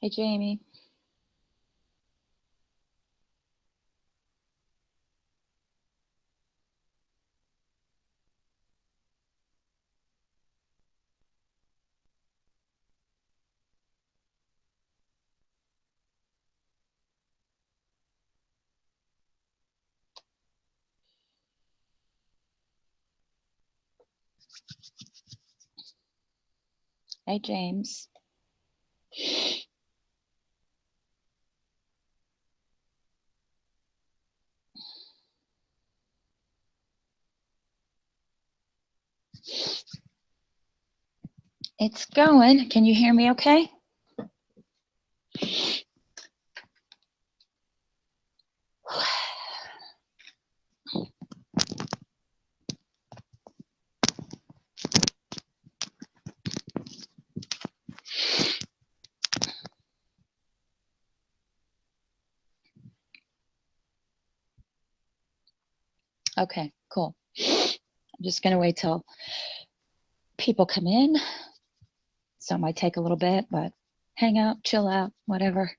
Hey, Jamie. Hey, James. It's going. Can you hear me okay? Okay, cool. I'm just going to wait till people come in. So it might take a little bit, but hang out, chill out, whatever.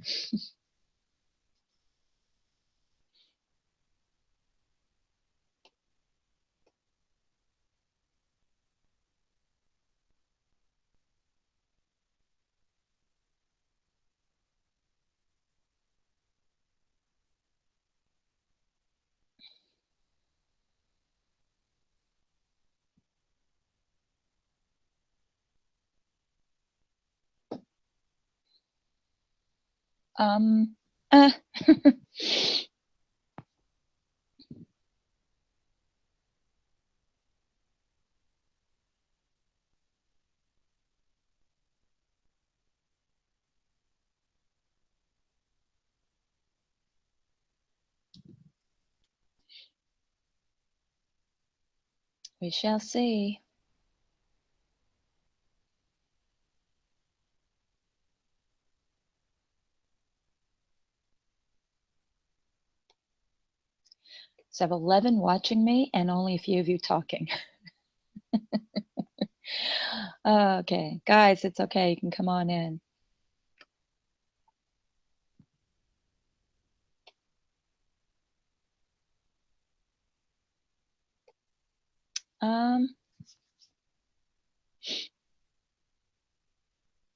Um, uh, we shall see. So I have 11 watching me and only a few of you talking. Okay, guys, it's okay. You can come on in. Um,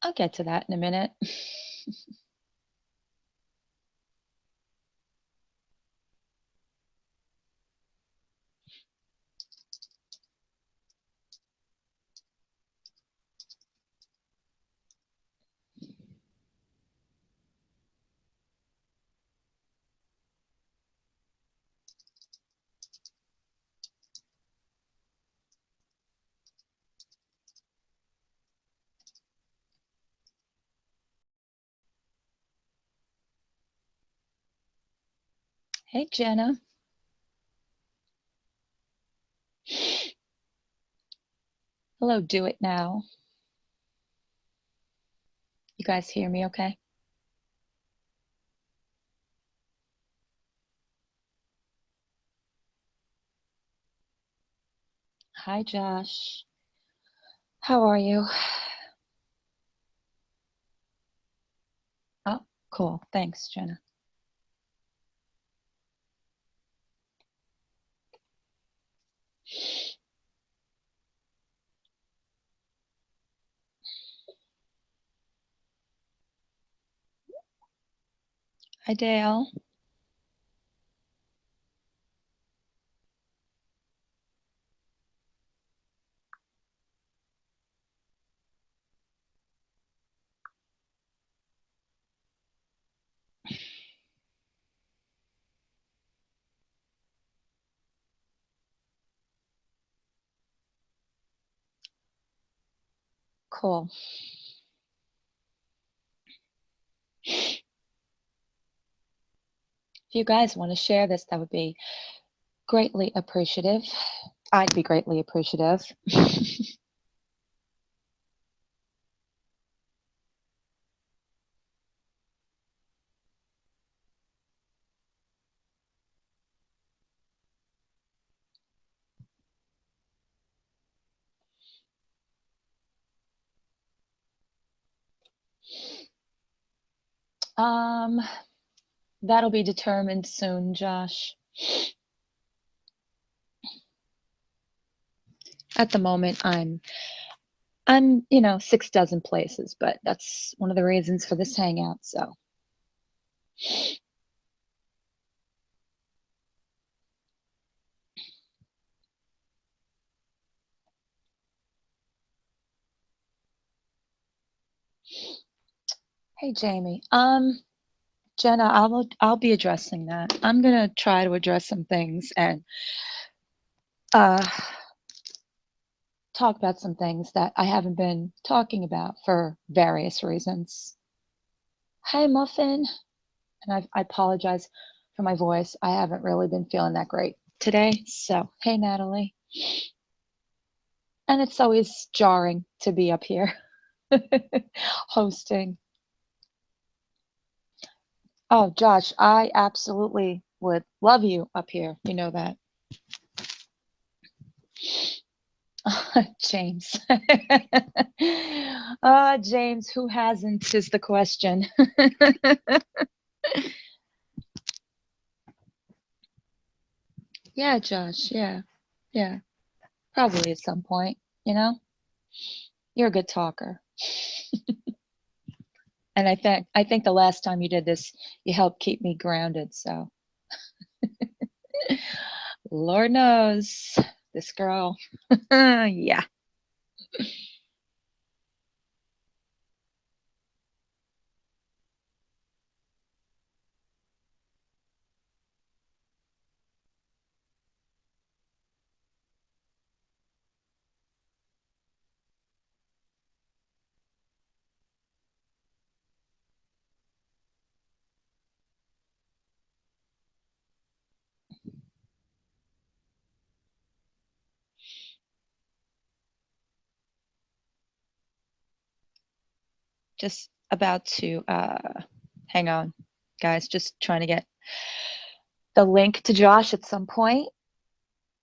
I'll get to that in a minute. Hey, Jenna. Hello, do it now. You guys hear me okay? Hi, Josh. How are you? Oh, cool. Thanks, Jenna. Hi, Dale. Cool. If you guys want to share this, that would be greatly appreciative. I'd be greatly appreciative. Um, that'll be determined soon, Josh. At the moment, I'm 6 dozen places, but that's one of the reasons for this hangout. So, hey, Jamie. Jenna, I'll be addressing that. I'm gonna try to address some things and uh talk about some things that I haven't been talking about for various reasons. Hi, Muffin. And I apologize for my voice. I haven't really been feeling that great today. So, hey, Natalie. And it's always jarring to be up here hosting. Oh, Josh, I absolutely would love you up here. You know that. James. James, who hasn't is the question. Yeah, Josh. Yeah. Yeah. Probably at some point, you know? You're a good talker. And I think the last time you did this, you helped keep me grounded, so Lord knows this girl. Yeah. Just about to hang on, guys, just trying to get the link to Josh at some point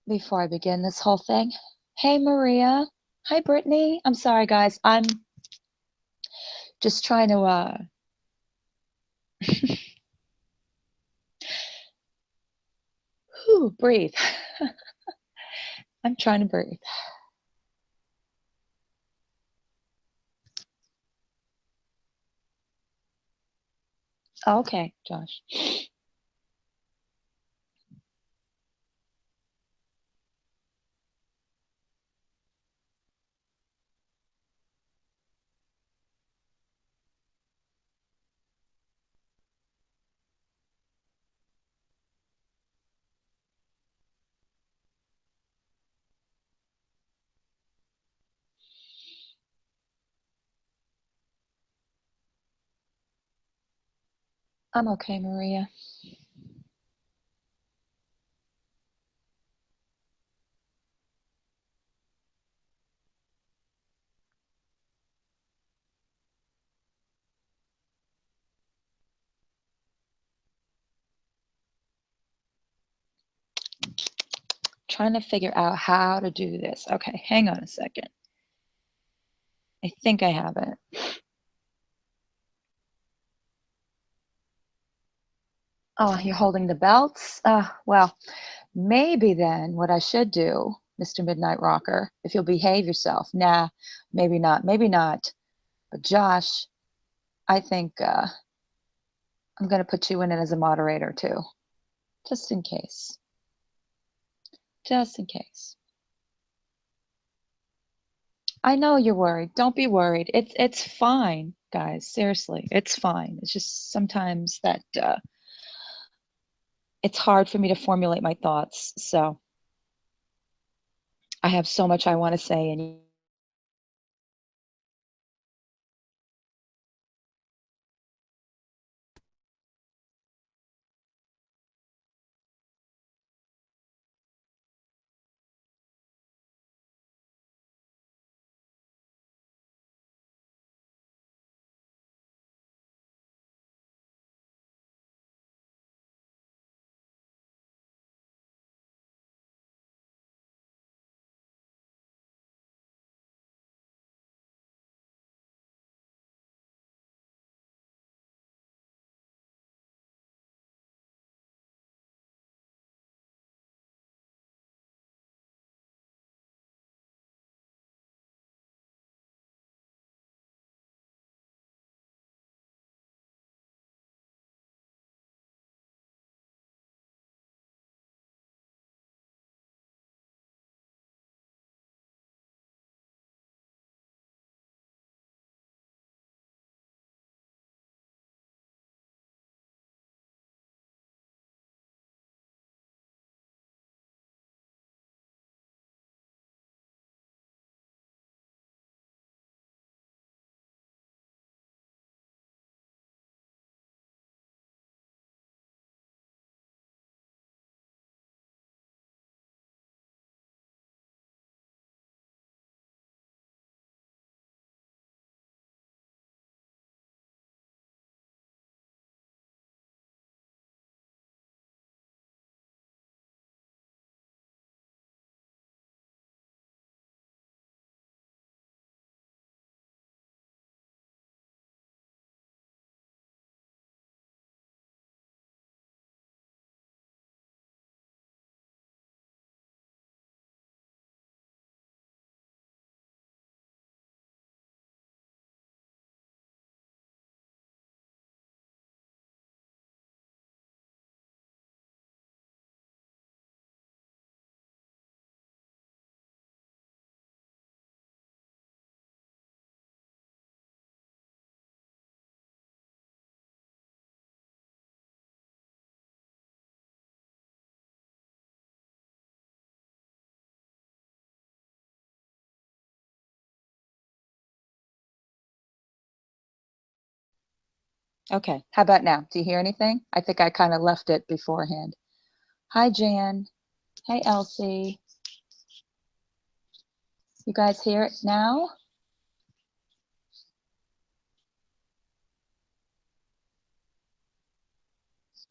before I begin this whole thing. Hey, Maria. Hi, Brittany. I'm sorry, guys. I'm just trying to breathe. I'm trying to breathe. Okay, Josh. I'm okay, Maria. Trying to figure out how to do this. Okay, hang on a second. I think I have it. Oh, you're holding the belts? Well, maybe then what I should do, Mr. Midnight Rocker, if you'll behave yourself. Nah, maybe not. Maybe not. But Josh, I think I'm going to put you in it as a moderator too, just in case. Just in case. I know you're worried. Don't be worried. It's fine, guys. Seriously, it's fine. It's just sometimes that it's hard for me to formulate my thoughts. So I have so much I want to say, and Okay. How about now? Do you hear anything? I think I kind of left it beforehand. Hi, Jan. Hey, Elsie. You guys hear it now?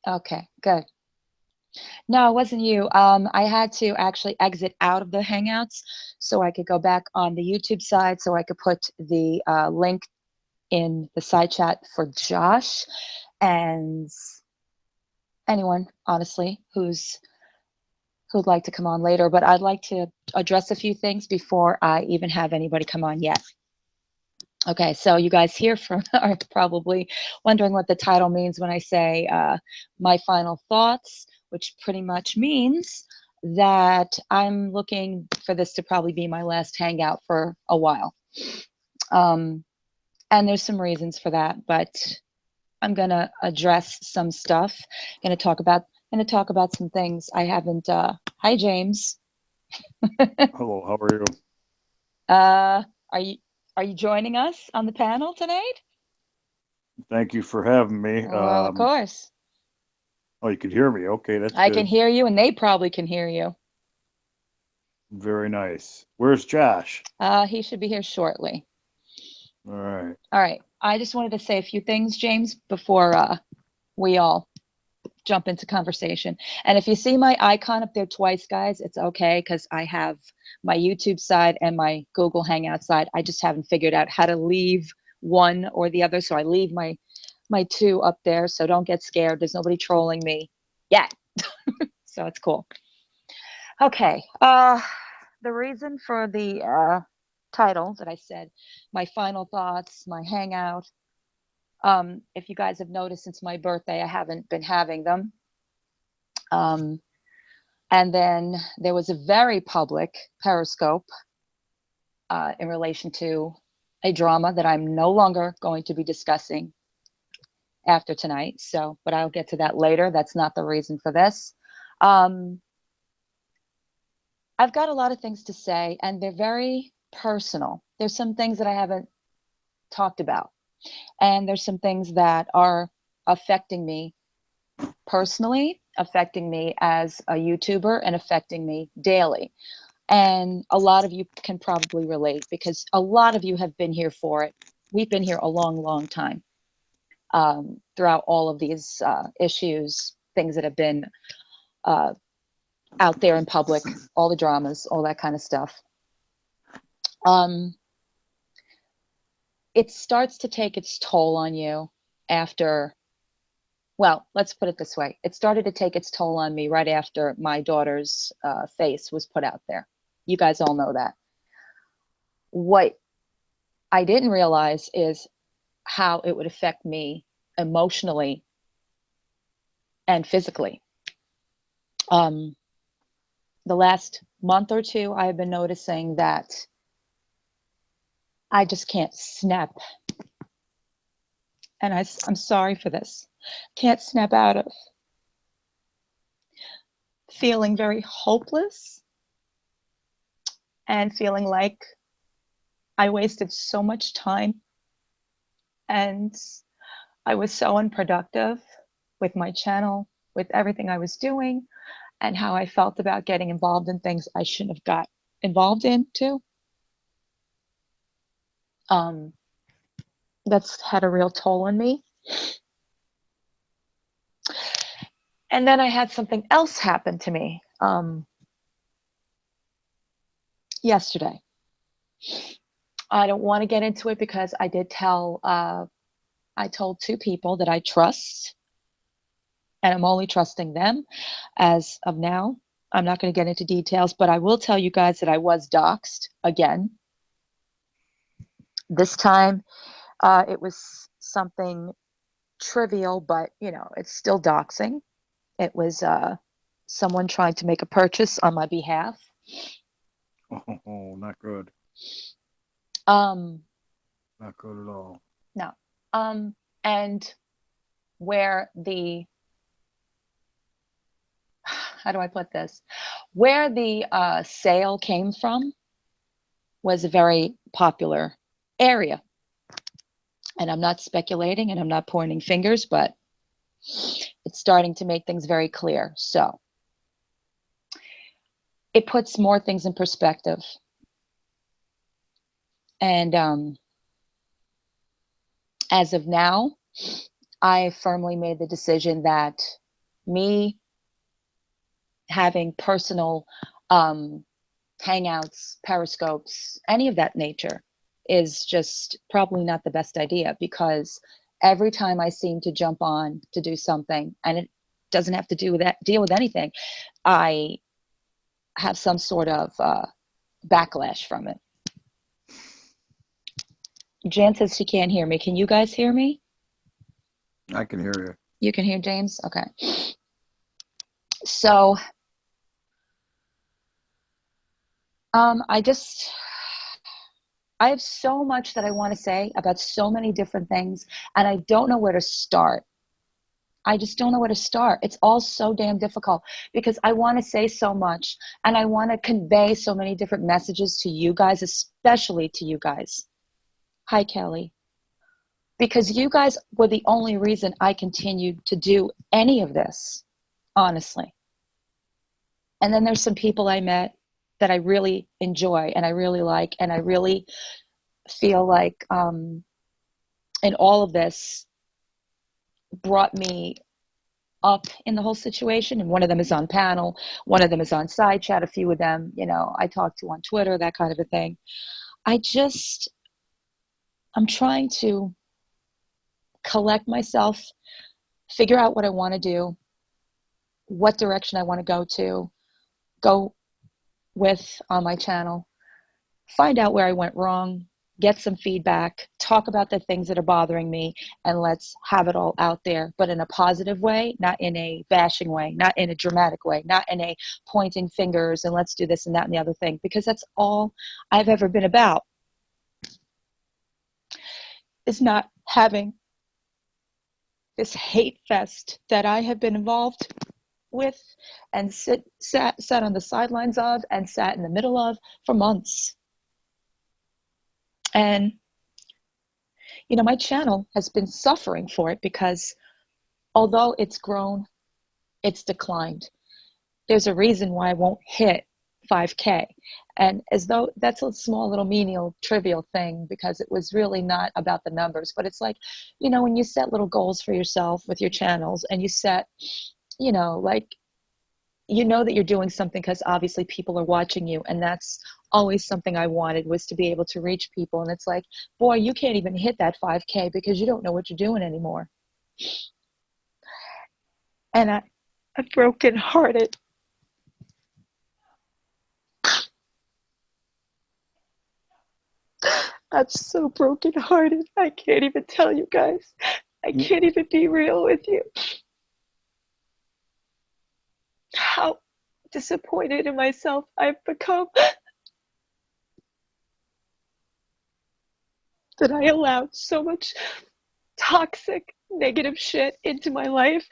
Okay, good. No, it wasn't you. I had to actually exit out of the Hangouts so I could go back on the YouTube side so I could put the link in the side chat for Josh and anyone, honestly, who'd like to come on later. But I'd like to address a few things before I even have anybody come on yet. Okay, so you guys here from are probably wondering what the title means when I say my final thoughts, which pretty much means that I'm looking for this to probably be my last hangout for a while. Um, and there's some reasons for that, but I'm gonna address some stuff. Gonna talk about some things I haven't. Hi, James. Hello, how are you? Uh, are you are you joining us on the panel tonight? Thank you for having me. Well, of course. Oh, you could hear me. Okay, that's I can good. hear you, and they probably can hear you. Very nice. Where's Josh? He should be here shortly. All right. All right. I just wanted to say a few things, James, before we all jump into conversation. And if you see my icon up there twice, guys, it's okay because I have my YouTube side and my Google Hangout side. I just haven't figured out how to leave one or the other, so I leave my two up there. So don't get scared. There's nobody trolling me yet, so it's cool. Okay. The reason for the title that I said, my final thoughts, my hangout. If you guys have noticed since my birthday, I haven't been having them. Um, and then there was a very public Periscope in relation to a drama that I'm no longer going to be discussing after tonight. So, but I'll get to that later. That's not the reason for this. Um, I've got a lot of things to say, and they're very personal. There's some things that I haven't talked about, and there's some things that are affecting me personally, affecting me as a YouTuber, and affecting me daily. And a lot of you can probably relate because a lot of you have been here for it. We've been here a long, long time throughout all of these issues, things that have been uh, out there in public, all the dramas, all that kind of stuff. Um, it starts to take its toll on you after, well, let's put it this way. It started to take its toll on me right after my daughter's face was put out there. You guys all know that. What I didn't realize is how it would affect me emotionally and physically. Um, the last month or two, I've been noticing that I just can't snap. And I'm sorry for this. Can't snap out of feeling very hopeless and feeling like I wasted so much time and I was so unproductive with my channel, with everything I was doing, and how I felt about getting involved in things I shouldn't have got involved in too. Um, that's had a real toll on me. And then I had something else happen to me yesterday. I don't want to get into it because I told two people that I trust, and I'm only trusting them as of now. I'm not going to get into details, but I will tell you guys that I was doxxed again. This time, it was something trivial, but it's still doxing. It was someone trying to make a purchase on my behalf. Oh, not good. Um, Not good at all. no. And where the how do I put this? Where the sale came from was a very popular area. And I'm not speculating and I'm not pointing fingers, but it's starting to make things very clear. So it puts more things in perspective. And as of now, I firmly made the decision that me having personal um, hangouts, periscopes, any of that nature is just probably not the best idea because every time I seem to jump on to do something, and it doesn't have to do with that, deal with anything, I have some sort of backlash from it. Jan says she can't hear me. Can you guys hear me? I can hear you. You can hear James? Okay. So I just I have so much that I want to say about so many different things, and I don't know where to start. I just don't know where to start. It's all so damn difficult because I want to say so much and I want to convey so many different messages to you guys, especially to you guys. Hi, Kelly. Because you guys were the only reason I continued to do any of this, honestly. And then there's some people I met that I really enjoy and I really like, and I really feel like in all of this brought me up in the whole situation. And one of them is on panel, one of them is on side chat, a few of them, I talk to on Twitter, that kind of a thing. I just, I'm trying to collect myself, figure out what I want to do, what direction I want to go with on my channel, find out where I went wrong, get some feedback, talk about the things that are bothering me, and let's have it all out there, but in a positive way, not in a bashing way, not in a dramatic way, not in a pointing fingers and let's do this and that and the other thing, because that's all I've ever been about, is not having this hate fest that I have been involved with and sat on the sidelines of and sat in the middle of for months. And my channel has been suffering for it because although it's grown, it's declined. There's a reason why I won't hit 5K. And as though that's a small little menial trivial thing because it was really not about the numbers, but it's like, when you set little goals for yourself with your channels and you set, like, that you're doing something because obviously people are watching you, and that's always something I wanted, was to be able to reach people. And it's like, boy, you can't even hit that 5K because you don't know what you're doing anymore. And I'm brokenhearted. I'm so brokenhearted. I can't even tell you guys. I can't even be real with you. How disappointed in myself I've become that I allowed so much toxic, negative shit into my life.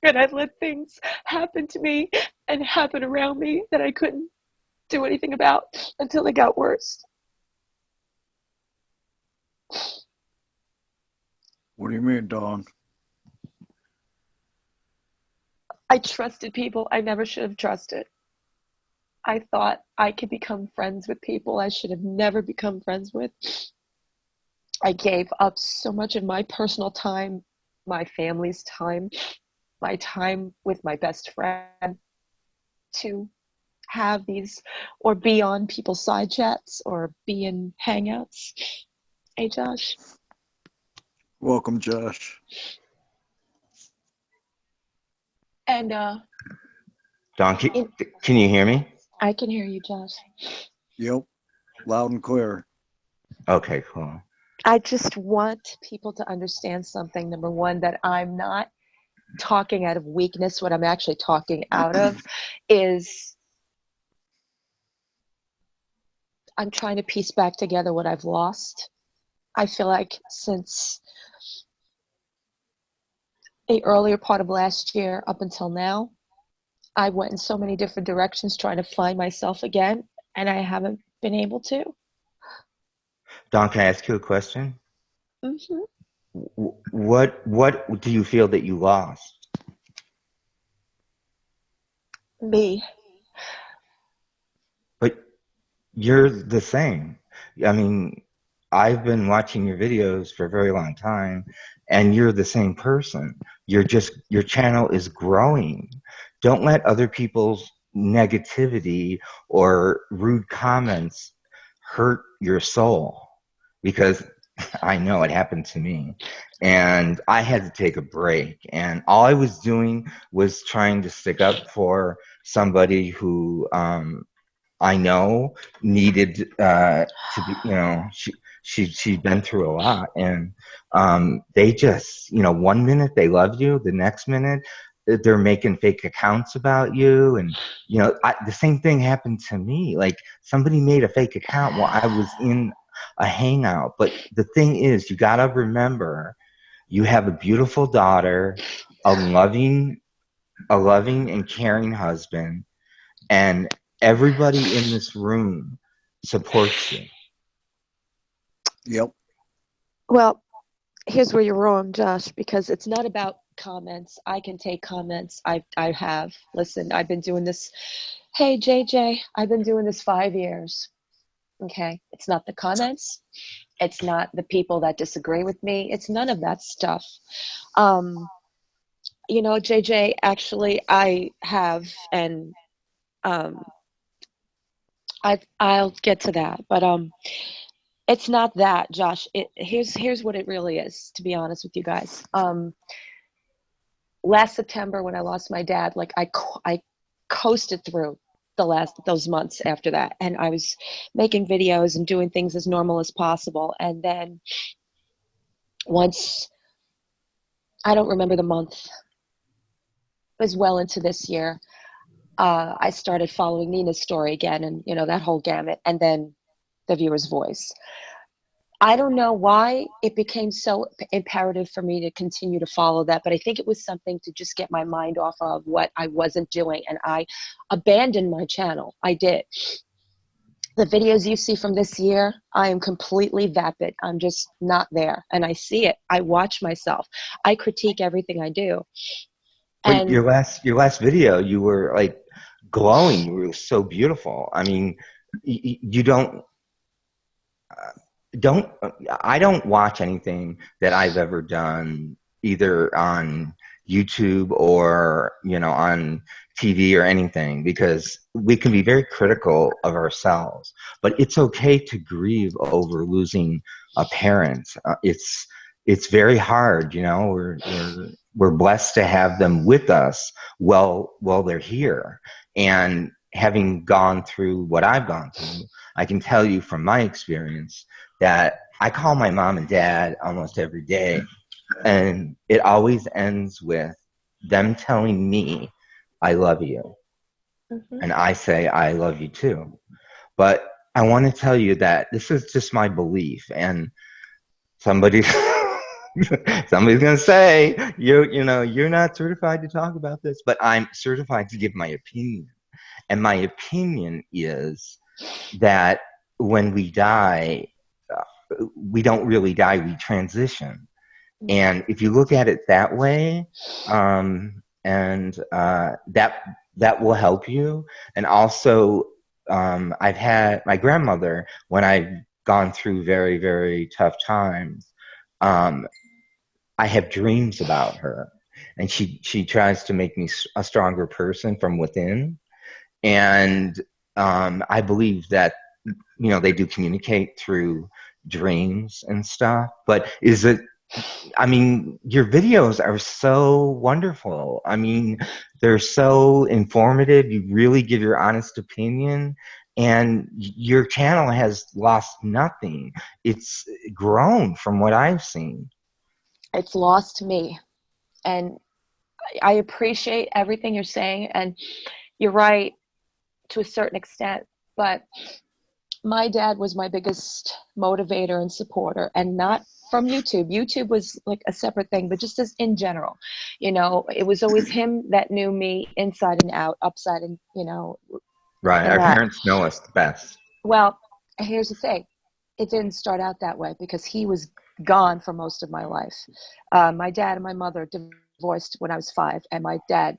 And I let things happen to me and happen around me that I couldn't do anything about until they got worse. What do you mean, Dawn? I trusted people I never should have trusted. I thought I could become friends with people I should have never become friends with. I gave up so much of my personal time, my family's time, my time with my best friend to have these or be on people's side chats or be in hangouts. Hey, Josh. Welcome, Josh. And Don, can you hear me? I can hear you, Josh. Yep, loud and clear. Okay, cool. I just want people to understand something. Number one, that I'm not talking out of weakness. What I'm actually talking out of is I'm trying to piece back together what I've lost. I feel like since the earlier part of last year up until now, I went in so many different directions trying to find myself again, and I haven't been able to. Don, can I ask you a question? Hmm. What do you feel that you lost? Me. But you're the same. I mean, I've been watching your videos for a very long time, and you're the same person. Your channel is growing. Don't let other people's negativity or rude comments hurt your soul, because I know it happened to me. And I had to take a break. And all I was doing was trying to stick up for somebody who I know needed to be, she'd been through a lot, and they just, one minute they love you, the next minute they're making fake accounts about you, and the same thing happened to me. Like, somebody made a fake account while I was in a hangout. But the thing is, you gotta remember, you have a beautiful daughter, a loving, and caring husband, and everybody in this room supports you. Yep. Well, here's where you're wrong, Josh, because it's not about comments. I can take comments. I have. Listen, I've been doing this. Hey, JJ, I've been doing this 5 years. Okay. It's not the comments. It's not the people that disagree with me. It's none of that stuff. Um, JJ, actually, I have, and um, I'll get to that, but it's not that, Josh. Here's what it really is, to be honest with you guys. Last September when I lost my dad, like I coasted through those months after that, and I was making videos and doing things as normal as possible. And then once, I don't remember the month, it was well into this year, I started following Nina's story again, and that whole gamut, and then the viewer's voice. I don't know why it became so imperative for me to continue to follow that, but I think it was something to just get my mind off of what I wasn't doing, and I abandoned my channel. I did. The videos you see from this year, I am completely vapid. I'm just not there, and I see it. I watch myself. I critique everything I do, But and your last video, you were like glowing. You were so beautiful. I mean, you don't I don't watch anything that I've ever done, either on YouTube or on TV or anything, because we can be very critical of ourselves. But it's okay to grieve over losing a parent. It's very hard. We're blessed to have them with us while they're here. And having gone through what I've gone through, I can tell you from my experience that I call my mom and dad almost every day, and it always ends with them telling me, I love you. Mhm. And I say, I love you too. But I want to tell you that this is just my belief, and somebody somebody's going to say, you're not certified to talk about this, but I'm certified to give my opinion. And my opinion is that when we die, we don't really die, we transition. And if you look at it that way, and that will help you. And also, I've had my grandmother, when I've gone through very, very tough times, um, I have dreams about her, and she tries to make me a stronger person from within. And I believe that they do communicate through dreams and stuff. But I mean, your videos are so wonderful. I mean, they're so informative. You really give your honest opinion, and your channel has lost nothing. It's grown from what I've seen. It's lost me, and I appreciate everything you're saying, and you're right to a certain extent, but my dad was my biggest motivator and supporter, and not from YouTube. YouTube was like a separate thing, but just as in general, it was always him that knew me inside and out, upside and, Right. and Our that. parents know us the best. Well, here's the thing. It didn't start out that way because he was gone for most of my life. My dad and my mother divorced when I was 5, and my dad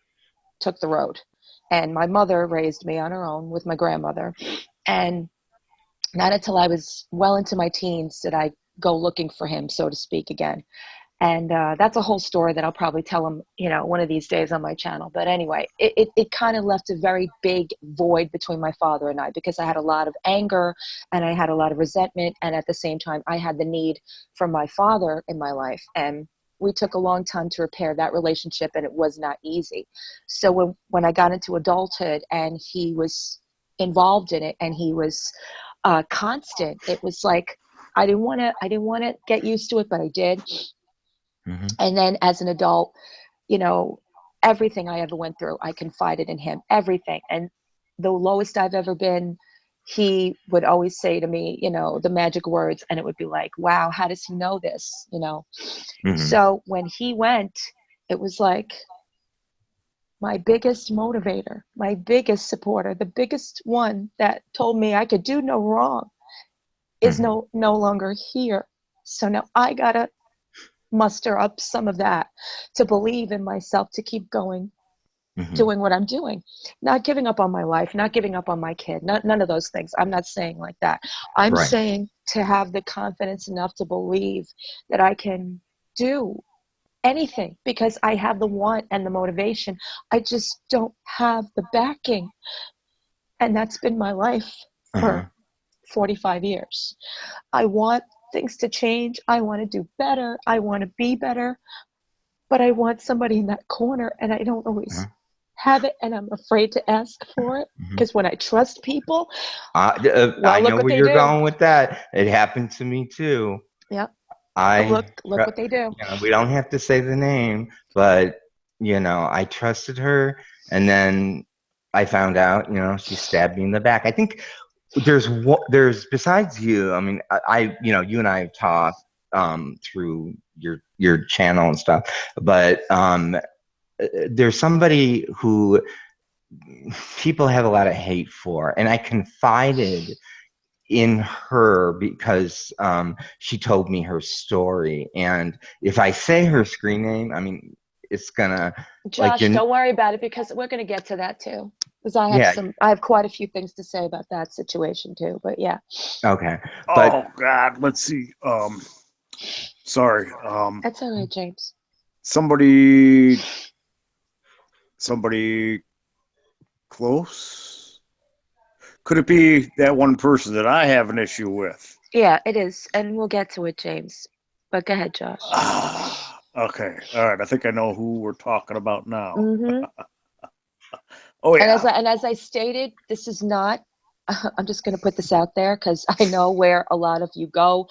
took the road. And my mother raised me on her own with my grandmother. And not until I was well into my teens did I go looking for him, so to speak, again. And that's a whole story that I'll probably tell him, one of these days on my channel. But anyway, it kind of left a very big void between my father and I, because I had a lot of anger and I had a lot of resentment. And at the same time, I had the need for my father in my life. And we took a long time to repair that relationship, and it was not easy. So when I got into adulthood and he was involved in it and he was constant, it was like, I didn't want to get used to it, but I did. Mm-hmm. And then as an adult, everything I ever went through, I confided in him, everything. And the lowest I've ever been, he would always say to me, the magic words, and it would be like, wow, how does he know this? Mm-hmm. So when he went, it was like my biggest motivator, my biggest supporter, the biggest one that told me I could do no wrong is no longer here. So now I gotta muster up some of that to believe in myself, to keep going, doing what I'm doing, not giving up on my life, not giving up on my kid, none of those things. I'm not saying like that. I'm Right. saying to have the confidence enough to believe that I can do anything, because I have the want and the motivation. I just don't have the backing. And that's been my life for 45 years. I want things to change. I want to do better. I want to be better. But I want somebody in that corner, and I don't always have it, and I'm afraid to ask for it, because when I trust people, I look know what where they you're do. going with that. It happened to me too. Yep. I Look what they do. we don't have to say the name, but I trusted her, and then I found out, she stabbed me in the back. I think there's besides you. I mean, you and I have talked through your channel and stuff, but there's somebody who people have a lot of hate for, and I confided in her because she told me her story. And if I say her screen name, I mean, it's gonna Josh, don't worry about it, because we're going to get to that too. Because I have quite a few things to say about that situation too. But yeah. Okay. But Oh God, let's see. Sorry. That's all right, James. Somebody close. Could it be that one person that I have an issue with? Yeah, it is, and we'll get to it, James. But go ahead, Josh. Okay. All right. I think I know who we're talking about now. Mm-hmm. Oh yeah. And as I stated, this is not. I'm just going to put this out there, because I know where a lot of you go.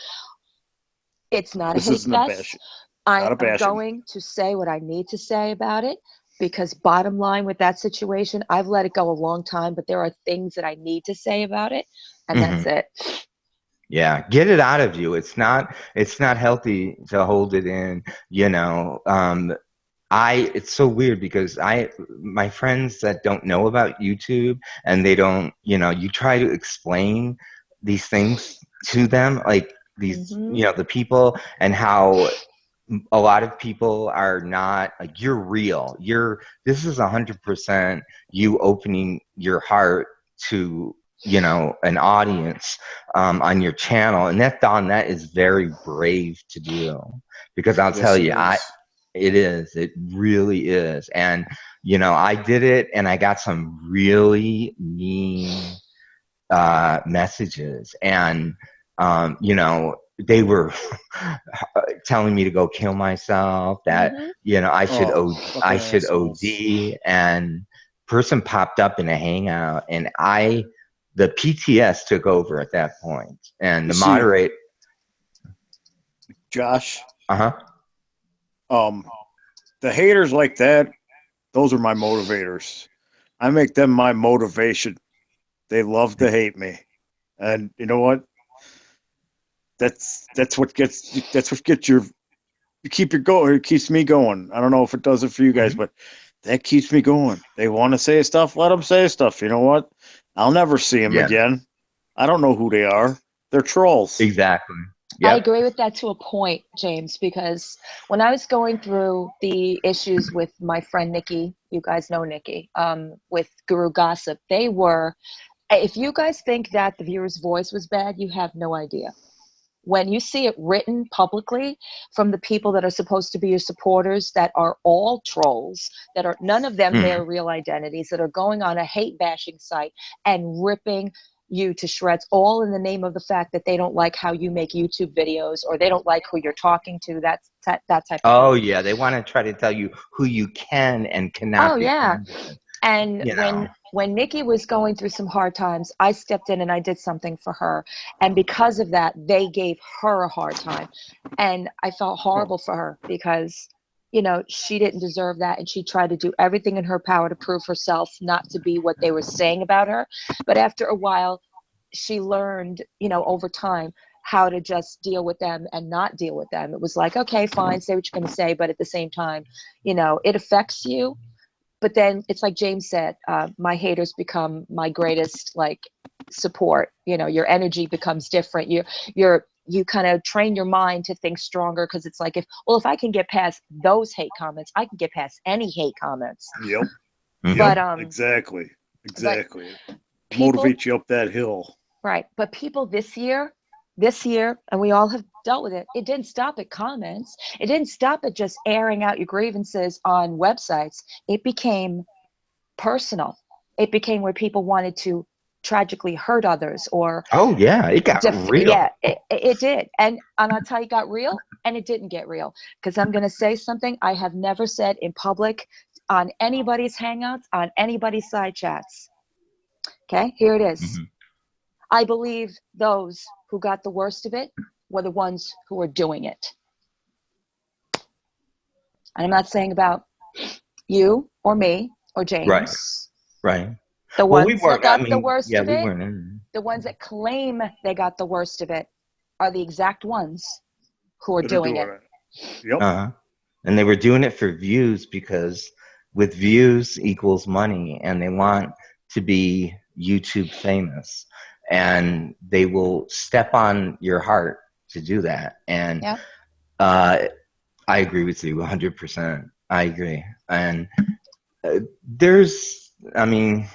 It's not a This hate isn't a fest. bashing. I Not a am bashing. going to say what I need to say about it, because bottom line with that situation, I've let it go a long time, but there are things that I need to say about it, and that's it. Yeah, get it out of you. It's not healthy to hold it in, it's so weird because my friends that don't know about YouTube, and they don't, you try to explain these things to them, like these, the people, and how a lot of people are not like, you're real. This is 100% you opening your heart to, an audience on your channel. And that is very brave to do, because I'll tell you, it is. It really is. And, I did it, and I got some really mean messages. And, they were telling me to go kill myself, that, I should OD. And person popped up in a hangout, and the PTS took over at that point. And the moderate. Josh. Uh-huh. The haters like that, those are my motivators. I make them my motivation. They love to hate me. And you know what? That's what gets you keep your going. It keeps me going. I don't know if it does it for you guys, but that keeps me going. They want to say stuff, let them say stuff. You know what? I'll never see them again. I don't know who they are. They're trolls. Exactly. I Yep. agree with that to a point, James, because when I was going through the issues with my friend Nikki, you guys know Nikki, with Guru Gossip, they were, if you guys think that the viewer's voice was bad, you have no idea. When you see it written publicly from the people that are supposed to be your supporters, that are all trolls, that are none of them Mm. their real identities, that are going on a hate bashing site and ripping you to shreds, all in the name of the fact that they don't like how you make YouTube videos or they don't like who you're talking to, that type of Oh thing. yeah, they want to try to tell you who you can and Oh cannot be yeah. friends with. And You know. when Nikki was going through some hard times, I stepped in and I did something for her. And because of that, they gave her a hard time. And I felt Huh. horrible for her because, she didn't deserve that. And she tried to do everything in her power to prove herself not to be what they were saying about her. But after a while, she learned, over time, how to just deal with them and not deal with them. It was like, okay, fine, say what you're going to say. But at the same time, it affects you, but then it's like James said, my haters become my greatest like support. Your energy becomes different. You kind of train your mind to think stronger because it's like, if I can get past those hate comments, I can get past any hate comments. Yep. Mm-hmm. But Yep. Exactly. but Exactly. people, Motivate you up that hill. right? But people this year, and we all have dealt with it. It didn't stop at comments. It didn't stop at just airing out your grievances on websites. It became personal. It became where people wanted to tragically hurt others or Oh yeah, it got yeah, real. it did. And I'll tell you, it got real and it didn't get real because I'm going to say something I have never said in public on anybody's hangouts, on anybody's side chats. Okay, here it is. Mm-hmm. I believe those who got the worst of it were the ones who were doing it. And I'm not saying about you or me or Right. James. Right. The Well, we ones that weren't. I got the mean, worst yeah, of we it, weren't in. the ones that claim they got the worst of it, are the exact ones who are That are doing doing it. it. Yep. Uh-huh. And they were doing it for views because with views equals money, and they want to be YouTube famous, and they will step on your heart to do that. And Yeah. uh, I agree with you 100%. I agree. And I mean,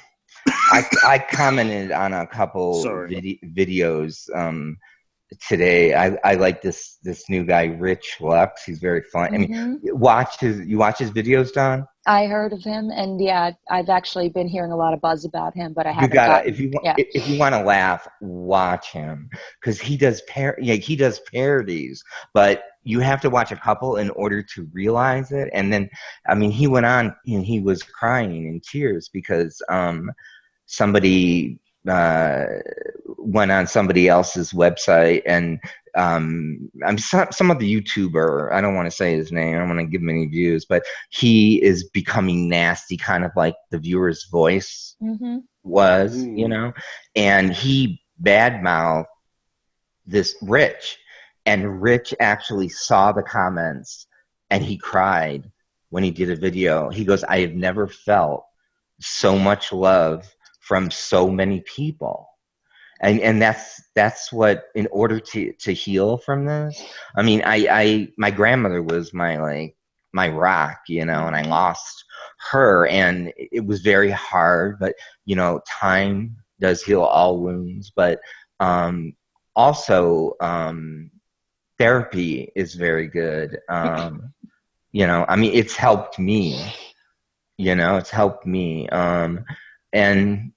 I commented on a couple Sorry. videos today. I like this new guy, Rich Lux. He's very fun. I mean, Hmm. you watch his videos, Don. I heard of him, and yeah, I've actually been hearing a lot of buzz about him, but I You haven't gotta gotten. Yeah. if you want to laugh, watch him because he does parodies, but you have to watch a couple in order to realize it. And then, I mean, he went on and he was crying in tears because somebody went on somebody else's website and I'm some of the YouTuber. I don't want to say his name. I don't want to give him any views, but he is becoming nasty, kind of like the viewer's voice Hmm. was, Ooh. and he badmouthed this Rich, and Rich actually saw the comments and he cried when he did a video. He goes, "I have never felt so much love from so many people." And that's what, in order to heal from this, I mean, my grandmother was my rock, and I Hmm. lost her, and it was very hard, but time does heal all wounds. But um also therapy is very good. I mean, it's helped me. And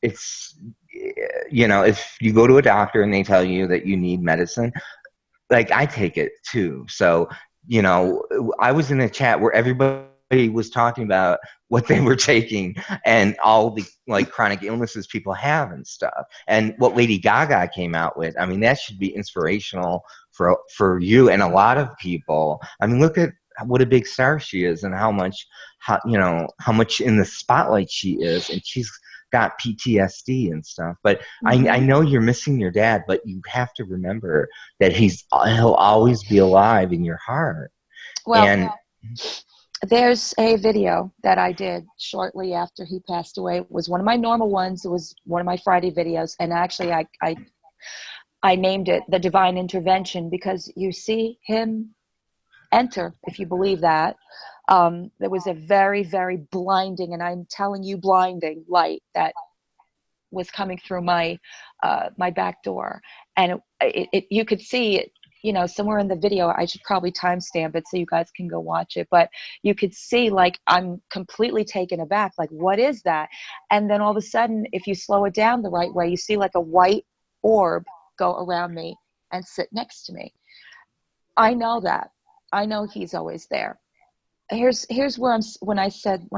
it's if you go to a doctor and they tell you that you need medicine, like I take it too. So, I was in a chat where everybody was talking about what they were taking and all the like chronic illnesses people have and stuff. And what Lady Gaga came out with, I mean, that should be inspirational for you and a lot of people. I mean, look at what a big star she is and how much in the spotlight she is, and she's got PTSD and stuff. But I Hmm. know you're missing your dad, but you have to remember that he'll always be alive in your heart. Well, And there's a video that I did shortly after he passed away. It was one of my normal ones. It was one of my Friday videos, and actually, I named it the divine intervention because you see him enter, if you believe that. There was a very, very blinding, and I'm telling you, blinding light that was coming through my back door, and you could see it, somewhere in the video. I should probably timestamp it so you guys can go watch it, but you could see, like, I'm completely taken aback, like, what is that? And then all of a sudden, if you slow it down the right way, you see like a white orb go around me and sit next to me. I know that. I know he's always there. Here's where when I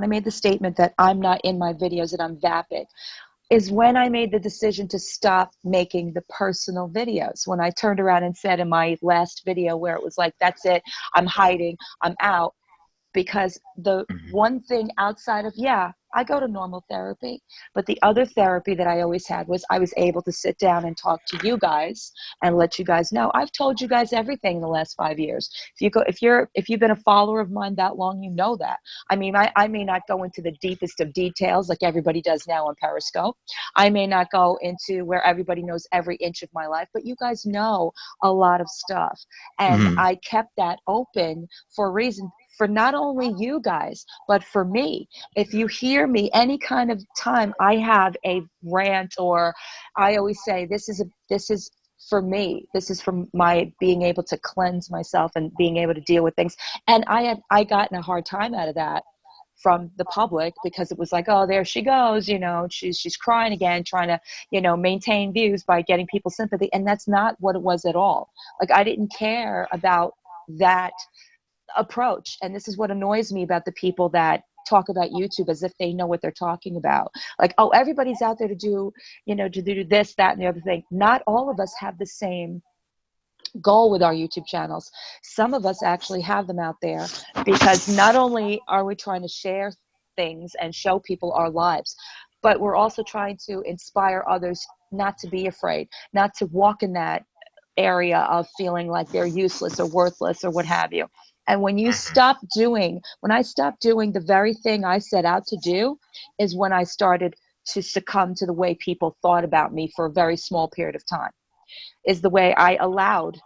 made the statement that I'm not in my videos, that I'm vapid, is when I made the decision to stop making the personal videos. When I turned around and said in my last video, where it was like, that's it, I'm hiding, I'm out, because the one thing outside of, yeah, I go to normal therapy, but the other therapy that I always had was I was able to sit down and talk to you guys and let you guys know. I've told you guys everything in the last 5 years. If you've been a follower of mine that long, you know that. I mean, I may not go into the deepest of details like everybody does now on Periscope. I may not go into where everybody knows every inch of my life, but you guys know a lot of stuff. And Mm-hmm. I kept that open for a reason, for not only you guys, but for me. If you hear me any kind of time I have a rant, or I always say, this is for me. This is from my being able to cleanse myself and being able to deal with things. And I gotten a hard time out of that from the public, because it was like, oh, there she goes, she's crying again, trying to, maintain views by getting people's sympathy. And that's not what it was at all. Like, I didn't care about that approach. And this is what annoys me about the people that talk about YouTube as if they know what they're talking about. Like, oh, everybody's out there to do, to do this, that, and the other thing. Not all of us have the same goal with our YouTube channels. Some of us actually have them out there because not only are we trying to share things and show people our lives, but we're also trying to inspire others not to be afraid, not to walk in that area of feeling like they're useless or worthless or what have you. And when I stopped doing the very thing I set out to do, is when I started to succumb to the way people thought about me for a very small period of time. Is the way I allowed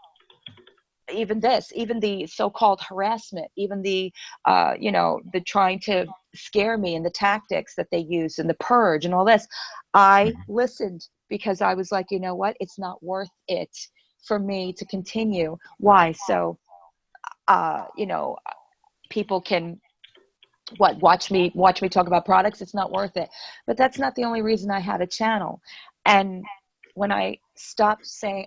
even the so-called harassment, even the the trying to scare me, and the tactics that they use, and the purge and all this. I listened, because I was like, you know what, it's not worth it for me to continue. Why? So people can watch me talk about products. It's not worth it. But that's not the only reason I had a channel. And when I stopped saying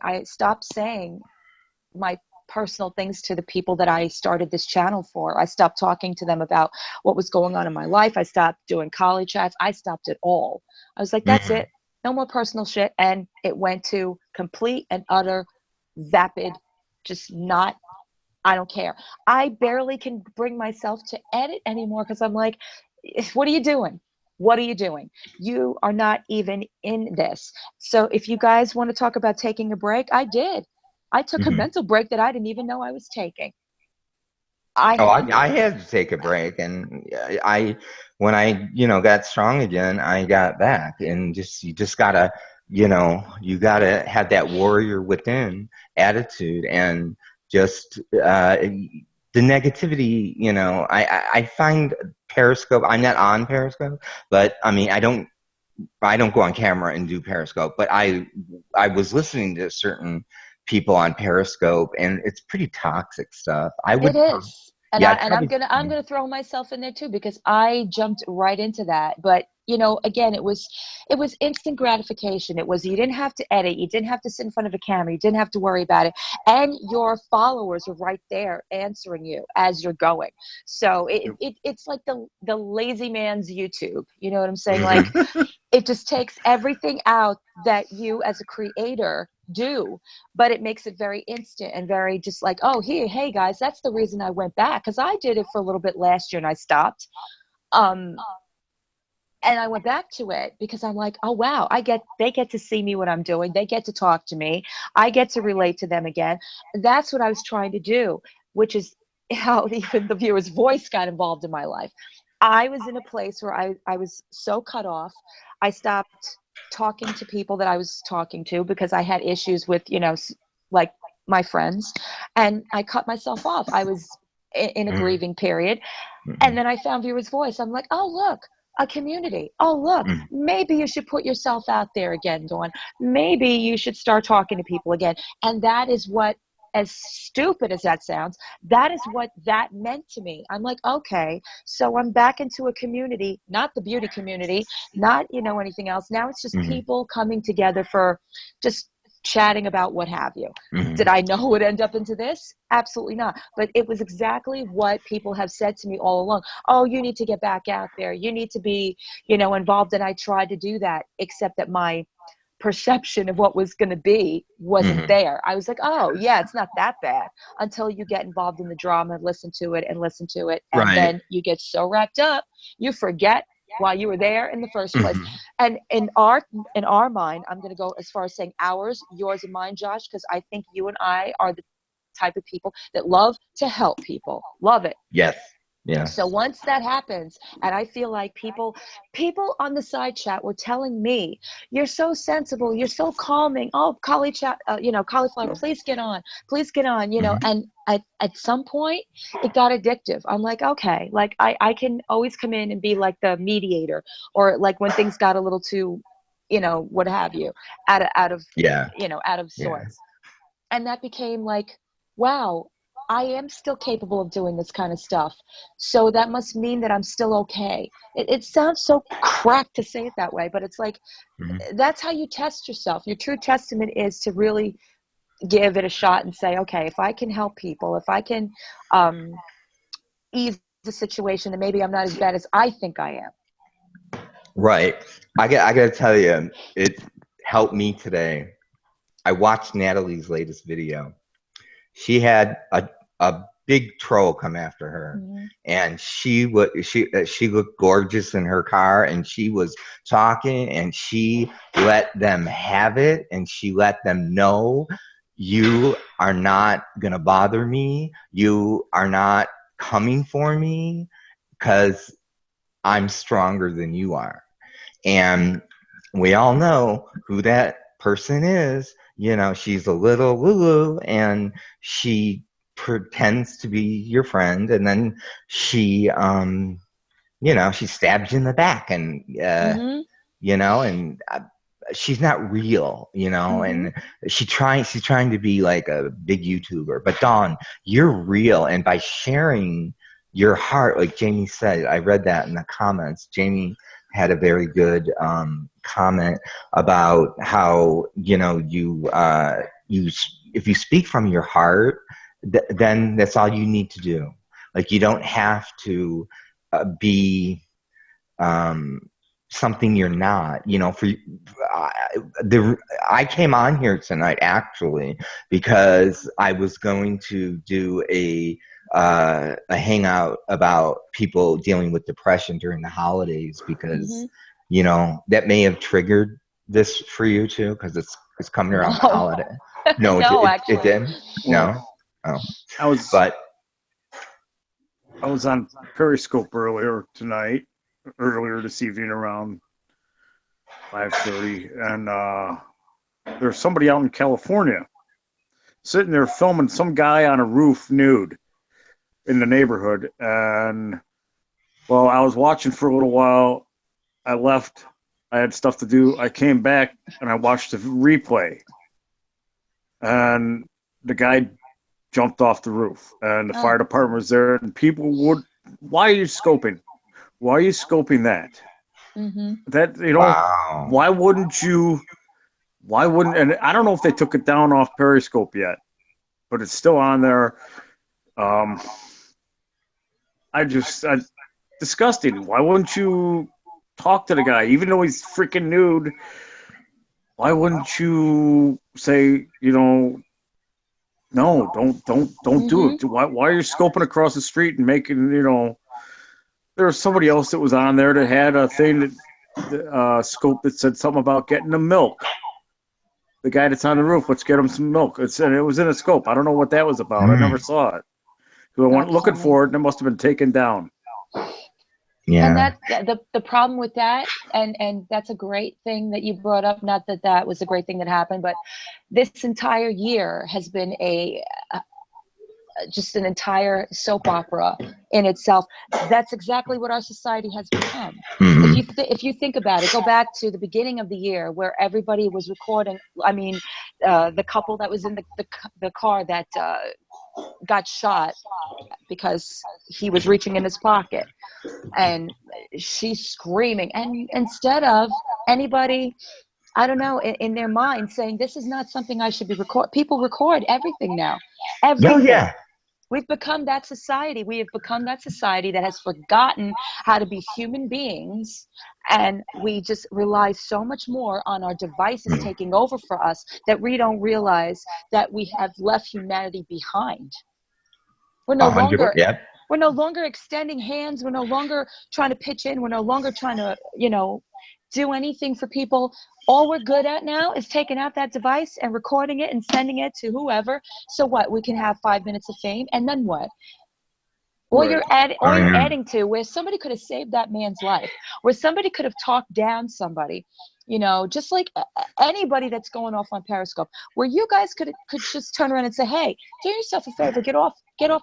my personal things to the people that I started this channel for. I stopped talking to them about what was going on in my life. I stopped doing collie chats. I stopped it all. I was like, that's it. No more personal shit. And it went to complete and utter vapid, just not, I don't care. I barely can bring myself to edit anymore, because I'm like, what are you doing? What are you doing? You are not even in this. So if you guys want to talk about taking a break, I did. I took a Mm-hmm. mental break that I didn't even know I was taking. I Oh, had I to. had to take a break, and when I, got strong again, I got back, and you just gotta, you gotta have that warrior within attitude, and just the negativity, I find Periscope. I'm not on Periscope, but I mean, I don't go on camera and do Periscope, but I was listening to certain people on Periscope, and it's pretty toxic stuff. It is. And Yeah, I I'd and I'm probably. gonna I'm gonna throw myself in there too, because I jumped right into that. But again, it was instant gratification. It was, you didn't have to edit, you didn't have to sit in front of a camera, you didn't have to worry about it. And your followers are right there answering you as you're going. So it's like the lazy man's YouTube. You know what I'm saying? Like, it just takes everything out that you as a creator do, but it makes it very instant and very just like, oh, here, hey guys, that's the reason I went back, because I did it for a little bit last year and I stopped. um and I went back to it because I'm like, oh wow, they get to see me, what I'm doing, they get to talk to me, I get to relate to them again. That's what I was trying to do, which is how even the viewer's voice got involved in my life. I was in a place where I was so cut off. I stopped talking to people that I was talking to because I had issues with, you know, like my friends, and I cut myself off. I was in a Mm, grieving period. And mhm, then I found Viewer's Voice. I'm like, oh, look, a community. Oh, look, mm, maybe you should put yourself out there again, Dawn. Maybe you should start talking to people again. And that is what, as stupid as that sounds, that is what that meant to me. I'm like, okay, so I'm back into a community, not the beauty community, not, you know, anything else. Now it's just mhm, people coming together for just chatting about what have you. Did mhm. I know it would end up into this? Absolutely not. But it was exactly what people have said to me all along. Oh, you need to get back out there. You need to be, you know, involved. And I tried to do that, except that my perception of what was going to be wasn't Mhm. there. I was like, oh, yeah, it's not that bad, until you get involved in the drama and listen to it and listen to it. And Right. then you get so wrapped up, you forget why you were there in the first place. Mhm. And in our mind, I'm going to go as far as saying ours, yours, and mine, Josh, because I think you and I are the type of people that love to help people. Love it. Yes. So Yes. once that happens, and I feel like people on the side chat were telling me, you're so sensible, you're so calming. Oh, you know, cauliflower, please get on, you know. Mhm. And at some point it got addictive. I'm like, okay, like I can always come in and be like the mediator, or like when things got a little too, you know, what have you, out of Yeah. you know, out of Yeah. sorts. And that became like, wow, I am still capable of doing this kind of stuff. So that must mean that I'm still okay. It sounds so crap to say it that way, but it's like, Mhm. that's how you test yourself. Your true testament is to really give it a shot and say, okay, if I can help people, if I can um, ease the situation, then maybe I'm not as bad as I think I am. Right. I gotta tell you, it helped me today. I watched Natalie's latest video. She had a big troll come after her, Mm-hmm. and she looked gorgeous in her car, and she was talking, and she let them have it, and she let them know, you are not gonna bother me, you are not coming for me, because I'm stronger than you are. And we all know who that person is. You know, she's a little Lulu, and she pretends to be your friend, and then she, she stabs you in the back, and, Mm-hmm. she's not real, Mm-hmm. and she's trying to be like a big YouTuber. But Dawn, you're real, and by sharing your heart, like Jamie said, I read that in the comments. Jamie had a very good comment about how you if you speak from your heart, then that's all you need to do. Like, you don't have to be um, something you're not. I, I came on here tonight actually because I was going to do a hangout about people dealing with depression during the holidays, Mm-hmm. because that may have triggered this for you too, because it's coming around the No. holiday. No, No, it actually. didn't. Well, No. Oh, I was but I was on Periscope earlier this evening around 5:30, and there's somebody out in California sitting there filming some guy on a roof nude in the neighborhood. And well, I was watching for a little while. I left. I had stuff to do. I came back and I watched the replay, and the guy jumped off the roof, and the Oh. fire department was there, and people would. Why are you scoping? Why are you scoping that? Mm-hmm. That wow. why wouldn't you? Why wouldn't? And I don't know if they took it down off Periscope yet, but it's still on there. Um, I disgusting. Why wouldn't you talk to the guy, even though he's freaking nude? Why wouldn't you say, no, don't do Mm-hmm. it? Why are you scoping across the street and making? There was somebody else that was on there that had a thing that scope that said something about getting the milk. The guy that's on the roof, let's get him some milk. It was in a scope. I don't know what that was about. I never Mm. saw it. So I went That's looking funny. for it, and it must have been taken down. And Yeah. that the problem with that, and that's a great thing that you brought up. Not that that was a great thing that happened, but this entire year has been a just an entire soap opera in itself. That's exactly what our society has become. Hmm. If you think about it, go back to the beginning of the year where everybody was recording. I mean, the couple that was in the car that got shot because he was reaching in his pocket, and she's screaming, and instead of anybody, I don't know, in their mind saying this is not something I should be record. People record everything now, Oh everything. yeah. We've become that society. We have become that society that has forgotten how to be human beings. And we just rely so much more on our devices taking over for us that we don't realize that we have left humanity behind. We're no 100. longer Yep. we're no longer extending hands. We're no longer trying to pitch in. We're no longer trying to, do anything for people. All we're good at now is taking out that device and recording it and sending it to whoever. So what? We can have 5 minutes of fame, and then what? Or Right. you're adding to where somebody could have saved that man's life, where somebody could have talked down somebody, just like anybody that's going off on Periscope, where you guys could just turn around and say, hey, do yourself a favor, get off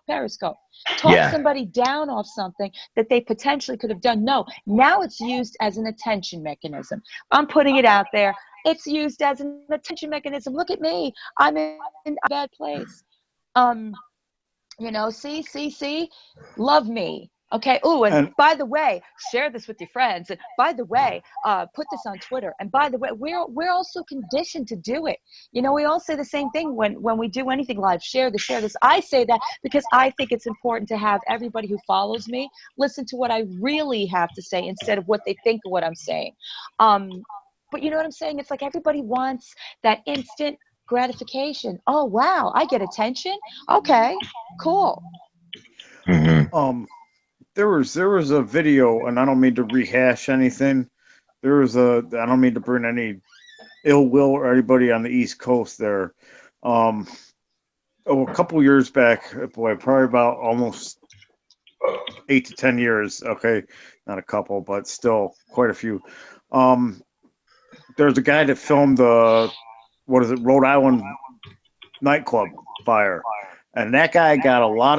Periscope, talk Yeah. somebody down off something that they potentially could have done. No, now it's used as an attention mechanism. I'm putting it out there. It's used as an attention mechanism. Look at me. I'm in a bad place. Um, see, love me. Okay. Oh, and And by the way, share this with your friends. And by the way, put this on Twitter. And by the way, we're also conditioned to do it. We all say the same thing when we do anything live. Share this, share this. I say that because I think it's important to have everybody who follows me listen to what I really have to say instead of what they think of what I'm saying. But you know what I'm saying? It's like everybody wants that instant gratification. Oh wow, I get attention. Okay, cool. Hmm. um, there was a video, and I don't mean to rehash anything. I don't mean to bring any ill will or anybody on the East Coast there. Um, a couple years back, boy, probably about almost 8 to 10 years. Okay, not a couple, but still quite a few. Um, there's a guy that filmed the what is it, Rhode Island nightclub fire, and that guy got a lot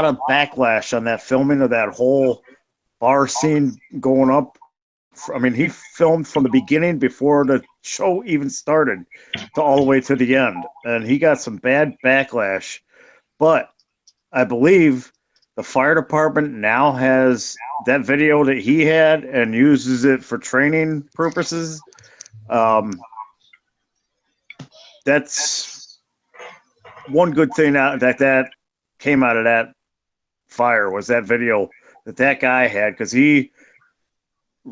of backlash on that filming of that whole bar scene going up. I mean, he filmed from the beginning before the show even started to all the way to the end, and he got some bad backlash. But I believe the fire department now has that video that he had and uses it for training purposes. Um, that's one good thing that came out of that fire was that video that guy had, because he,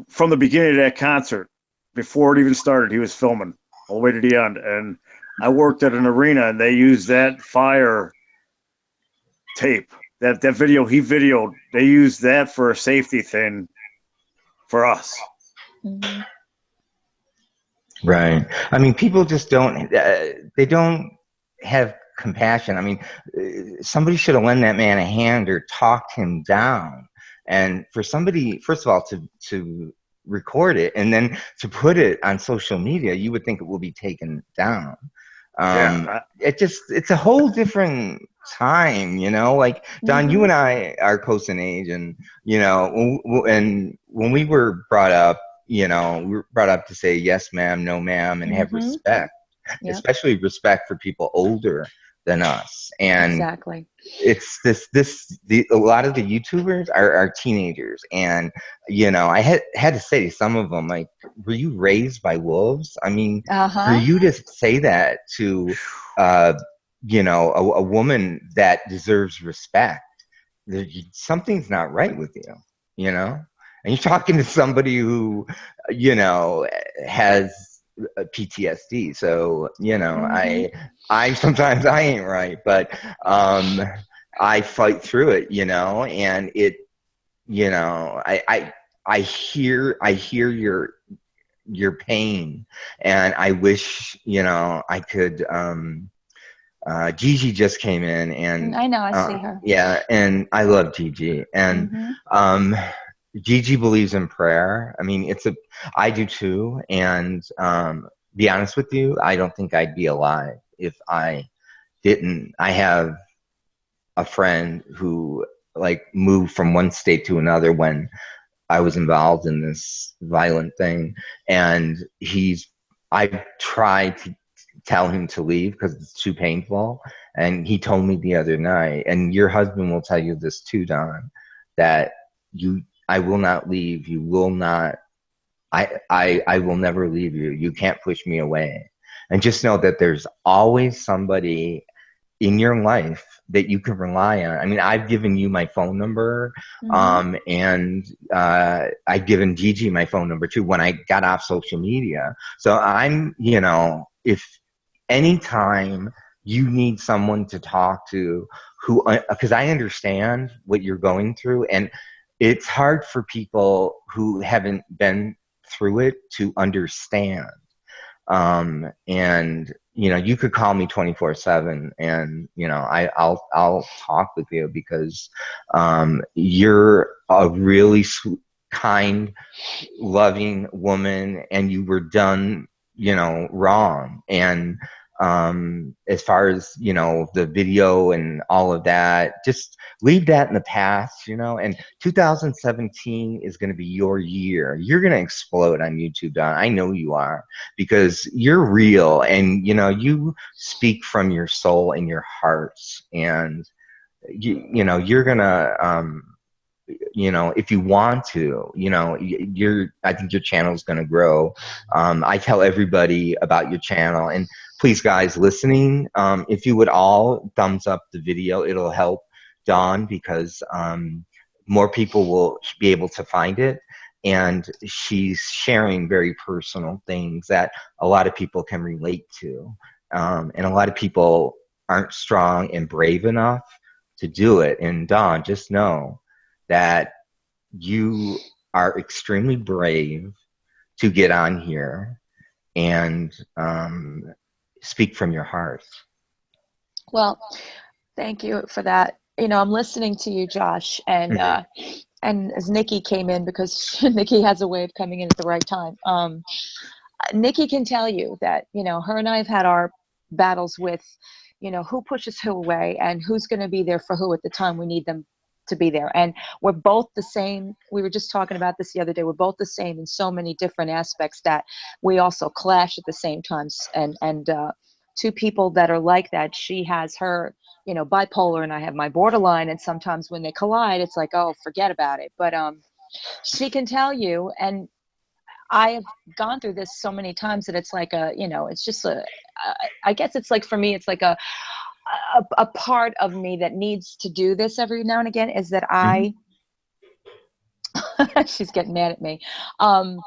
from the beginning of that concert, before it even started, he was filming all the way to the end. And I worked at an arena, and they used that fire tape, that video he videoed. They used that for a safety thing for us. Hmm. Right. I mean, people just don't. They don't have compassion. I mean, somebody should have lent that man a hand or talked him down. And for somebody, first of all, to record it and then to put it on social media, you would think it will be taken down. Yeah, It's a whole different time, like Don, you Hmm. and I are close in age, and and when we were brought up, we were brought up to say yes ma'am, no ma'am, and have Hmm. respect, Yep. especially respect for people older than us. And Exactly. it's a lot of the YouTubers are teenagers, and I had to say to some of them, like, were you raised by wolves? I mean, for Uh-huh. you to say that to uh a woman that deserves respect, something's not right with you, and you're talking to somebody who has PTSD. So Hmm. I sometimes I ain't right, but I fight through it, and it, I hear your pain, and I wish I could. Gigi just came in, and I know, I see her. yeah, and I love Gigi, and Hmm. um, Gigi believes in prayer. I mean, I do too. And be honest with you, I don't think I'd be alive if I didn't. I have a friend who like moved from one state to another when I was involved in this violent thing, and I tried to tell him to leave because it's too painful, and he told me the other night, and your husband will tell you this too, Don, that I will not leave. You will not. I will never leave you. You can't push me away. And just know that there's always somebody in your life that you can rely on. I mean, I've given you my phone number, Mm-hmm. and I've given Gigi my phone number too when I got off social media. So if anytime you need someone to talk to who, because I understand what you're going through, and it's hard for people who haven't been through it to understand. And you could call me 24/7, and I'll talk with you because you're a really kind, loving woman, and you were done wrong. And as far as the video and all of that, just leave that in the past. And 2017 is going to be your year. You're going to explode on YouTube, Don. I know you are, because you're real, and you speak from your soul and your heart. And you're gonna if you want to, I think your channel is going to grow. I tell everybody about your channel, and please, guys listening, if you would all thumbs up the video, it'll help Dawn, because more people will be able to find it. And she's sharing very personal things that a lot of people can relate to. And a lot of people aren't strong and brave enough to do it. And Dawn, just know that you are extremely brave to get on here and speak from your heart. Well, thank you for that. I'm listening to you, Josh, and as Nikki came in, because Nikki has a way of coming in at the right time. Nikki can tell you that, her and I have had our battles with, who pushes who away and who's going to be there for who at the time we need them to be there. And we're both the same. We were just talking about this the other day. We're both the same in so many different aspects that we also clash at the same times. And two people that are like that, she has her, bipolar, and I have my borderline. And sometimes when they collide, it's like, oh, forget about it. But she can tell you, and I have gone through this so many times that it's like it's just I guess it's like, for me, it's like a part of me that needs to do this every now and again, is that Mm-hmm. she's getting mad at me. Um,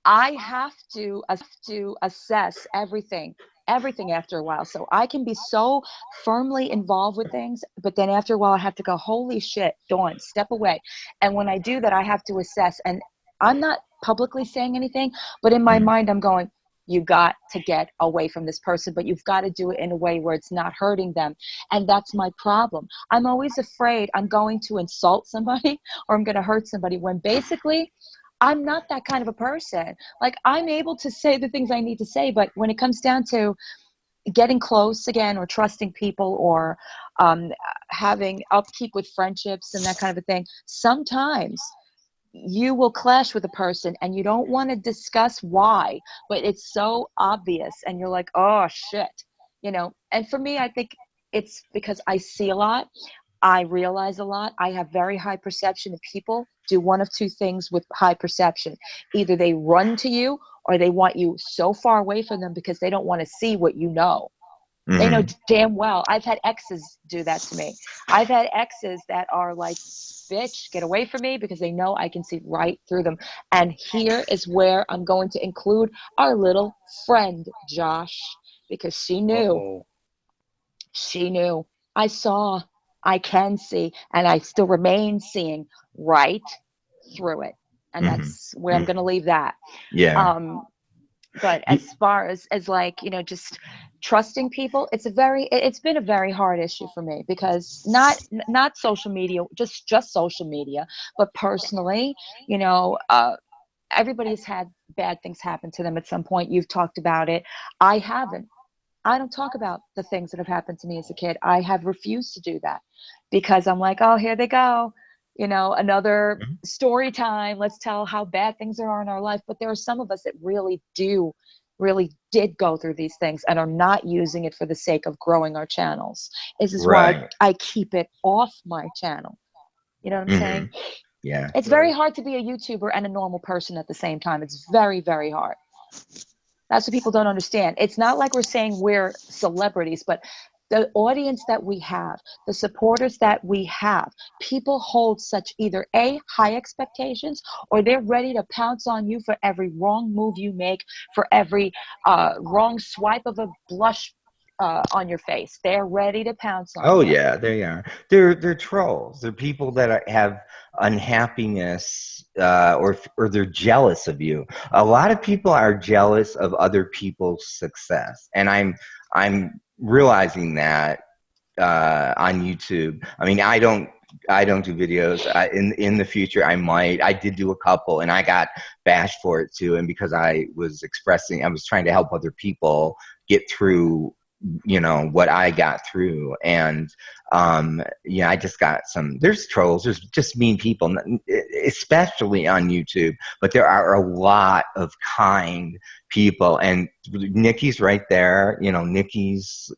I have to assess everything after a while. So I can be so firmly involved with things, but then after a while I have to go, holy shit, Dawn, step away. And when I do that, I have to assess. And I'm not publicly saying anything, but in my mind I'm going, you got to get away from this person, but you've got to do it in a way where it's not hurting them. And that's my problem. I'm always afraid I'm going to insult somebody or I'm going to hurt somebody, when basically I'm not that kind of a person. Like, I'm able to say the things I need to say, but when it comes down to getting close again, or trusting people, or um, having upkeep with friendships and that kind of a thing, sometimes you will clash with a person and you don't want to discuss why, but it's so obvious and you're like, oh shit. And for me, I think it's because I see a lot. I realize a lot. I have very high perception, and people do one of two things with high perception. Either they run to you, or they want you so far away from them because they don't want to see what you know. They know Mm-hmm. damn well. I've had exes do that to me. I've had exes that are like, bitch, get away from me, because they know I can see right through them. And here is where I'm going to include our little friend, Josh, because she knew. Uh-oh. She knew. I saw. I can see. And I still remain seeing right through it. And Mm-hmm. that's where I'm Mm-hmm. going to leave that. Yeah. Um, But as far as like, you know, just trusting people, it's been a very hard issue for me, because not social media, just social media, but personally, you know, everybody's had bad things happen to them at some point. You've talked about it. I haven't. I don't talk about the things that have happened to me as a kid. I have refused to do that, because I'm like, oh, here they go. You know, another story time. Let's tell how bad things are in our life. But there are some of us that really did go through these things and are not using it for the sake of growing our channels. This is why Right. I keep it off my channel. You know what I'm saying? Yeah. It's very hard to be a YouTuber and a normal person at the same time. It's very, very hard. That's what people don't understand. It's not like we're saying we're celebrities, but the audience that we have, the supporters that we have, people hold such either A, high expectations, or they're ready to pounce on you for every wrong move you make, for every wrong swipe of a blush on your face. They're ready to pounce on Oh you. yeah, they are. They're trolls. They're people that have unhappiness, or they're jealous of you. A lot of people are jealous of other people's success, and I'm realizing that on YouTube. I mean, I don't do videos. In the future, I might. I did do a couple, and I got bashed for it too. And because I was trying to help other people get through, what I got through. And yeah, I just got there's trolls, there's just mean people, especially on YouTube, but there are a lot of kind people. And Nikki's right there. Nikki's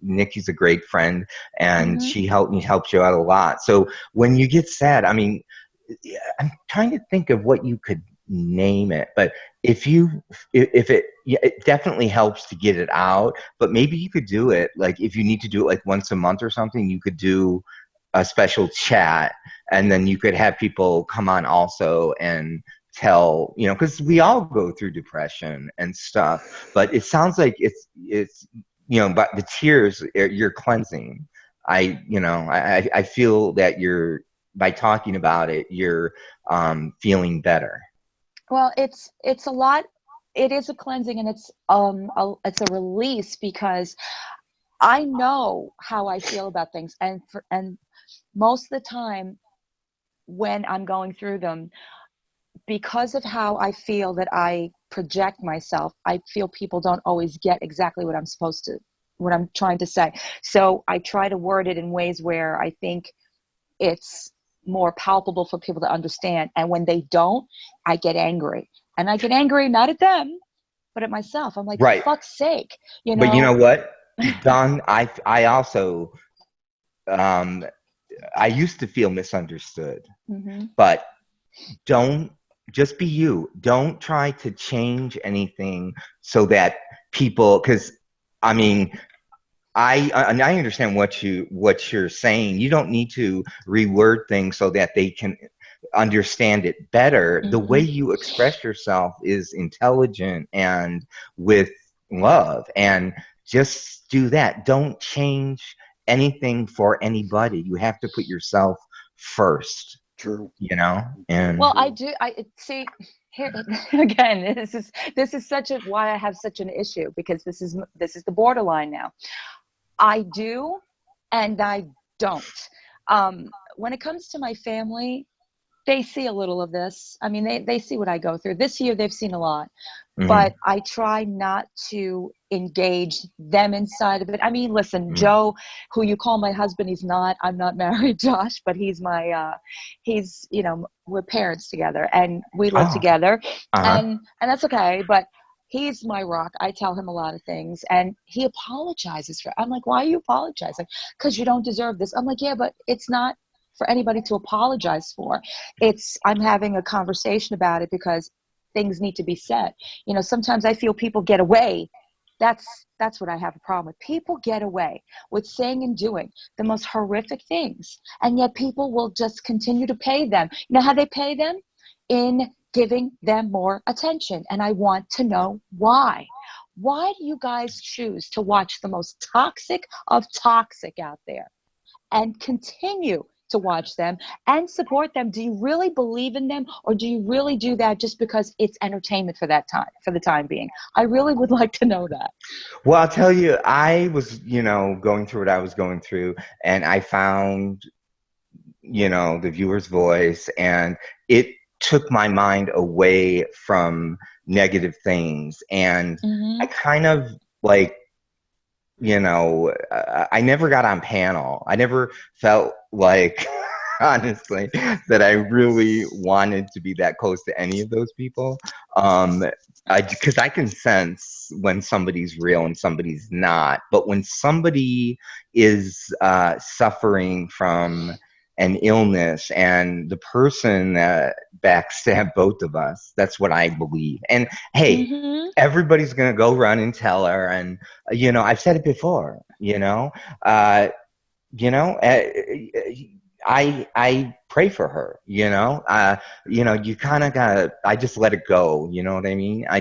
a great friend, and Mm-hmm. she helps you out a lot. So when you get sad, I mean, I'm trying to think of what you could name it, but if it definitely helps to get it out. But maybe you could do it, like, if you need to do it like once a month or something, you could do a special chat, and then you could have people come on also and tell, because we all go through depression and stuff. But it sounds like it's but the tears, you're cleansing. I feel that by talking about it, you're feeling better. Well, it's a lot. It is a cleansing, and it's a release, because I know how I feel about things, and most of the time when I'm going through them, because of how I feel that I project myself, I feel people don't always get exactly what I'm trying to say. So I try to word it in ways where I think it's more palpable for people to understand. And when they don't, I get angry. And I get angry not at them, but at myself. I'm like, for Right. fuck's sake, But you know what, Don, I also, um, I used to feel misunderstood. Mm-hmm. But don't just be you. Don't try to change anything so that people, because I mean, I understand what you're saying. You don't need to reword things so that they can understand it better. The way Mm-hmm. you express yourself is intelligent and with love, and just do that. Don't change anything for anybody. You have to put yourself first, True. and Well, I do. I see here again. This is why I have such an issue, because this is the borderline now. I do, and I don't. When it comes to my family, they see a little of this. I mean, they see what I go through. This year, they've seen a lot, but mhm. I try not to engage them inside of it. I mean, listen, Joe, who you call my husband, I'm not married, Josh, but we're parents together, and we live Oh, together, uh-huh. and that's okay. But he's my rock. I tell him a lot of things, and he apologizes for. I'm like, why are you apologizing? Because you don't deserve this. I'm like, yeah, but it's not for anybody to apologize for. I'm having a conversation about it, because things need to be said. Sometimes I feel people get away. That's what I have a problem with. People get away with saying and doing the most horrific things, and yet people will just continue to pay them. You know how they pay them? In giving them more attention. And I want to know why. Why do you guys choose to watch the most toxic of toxic out there and continue to watch them and support them, do you really believe in them, or do you really do that just because it's entertainment for that time, for the time being? I really would like to know that. Well, I'll tell you, I was, going through what I was going through, and I found, the viewer's voice, and it took my mind away from negative things. And I Mm-hmm. kind of like, I never got on panel. I never felt like, honestly, that I really wanted to be that close to any of those people. Because I can sense when somebody's real and somebody's not. But when somebody is suffering from an illness and the person that backstabbed both of us, that's what I believe. And hey, Mm-hmm. everybody's going to go run and tell her. And, I've said it before, uh, you know, uh, I pray for her, you kind of gotta, I just let it go. You know what I mean? Uh,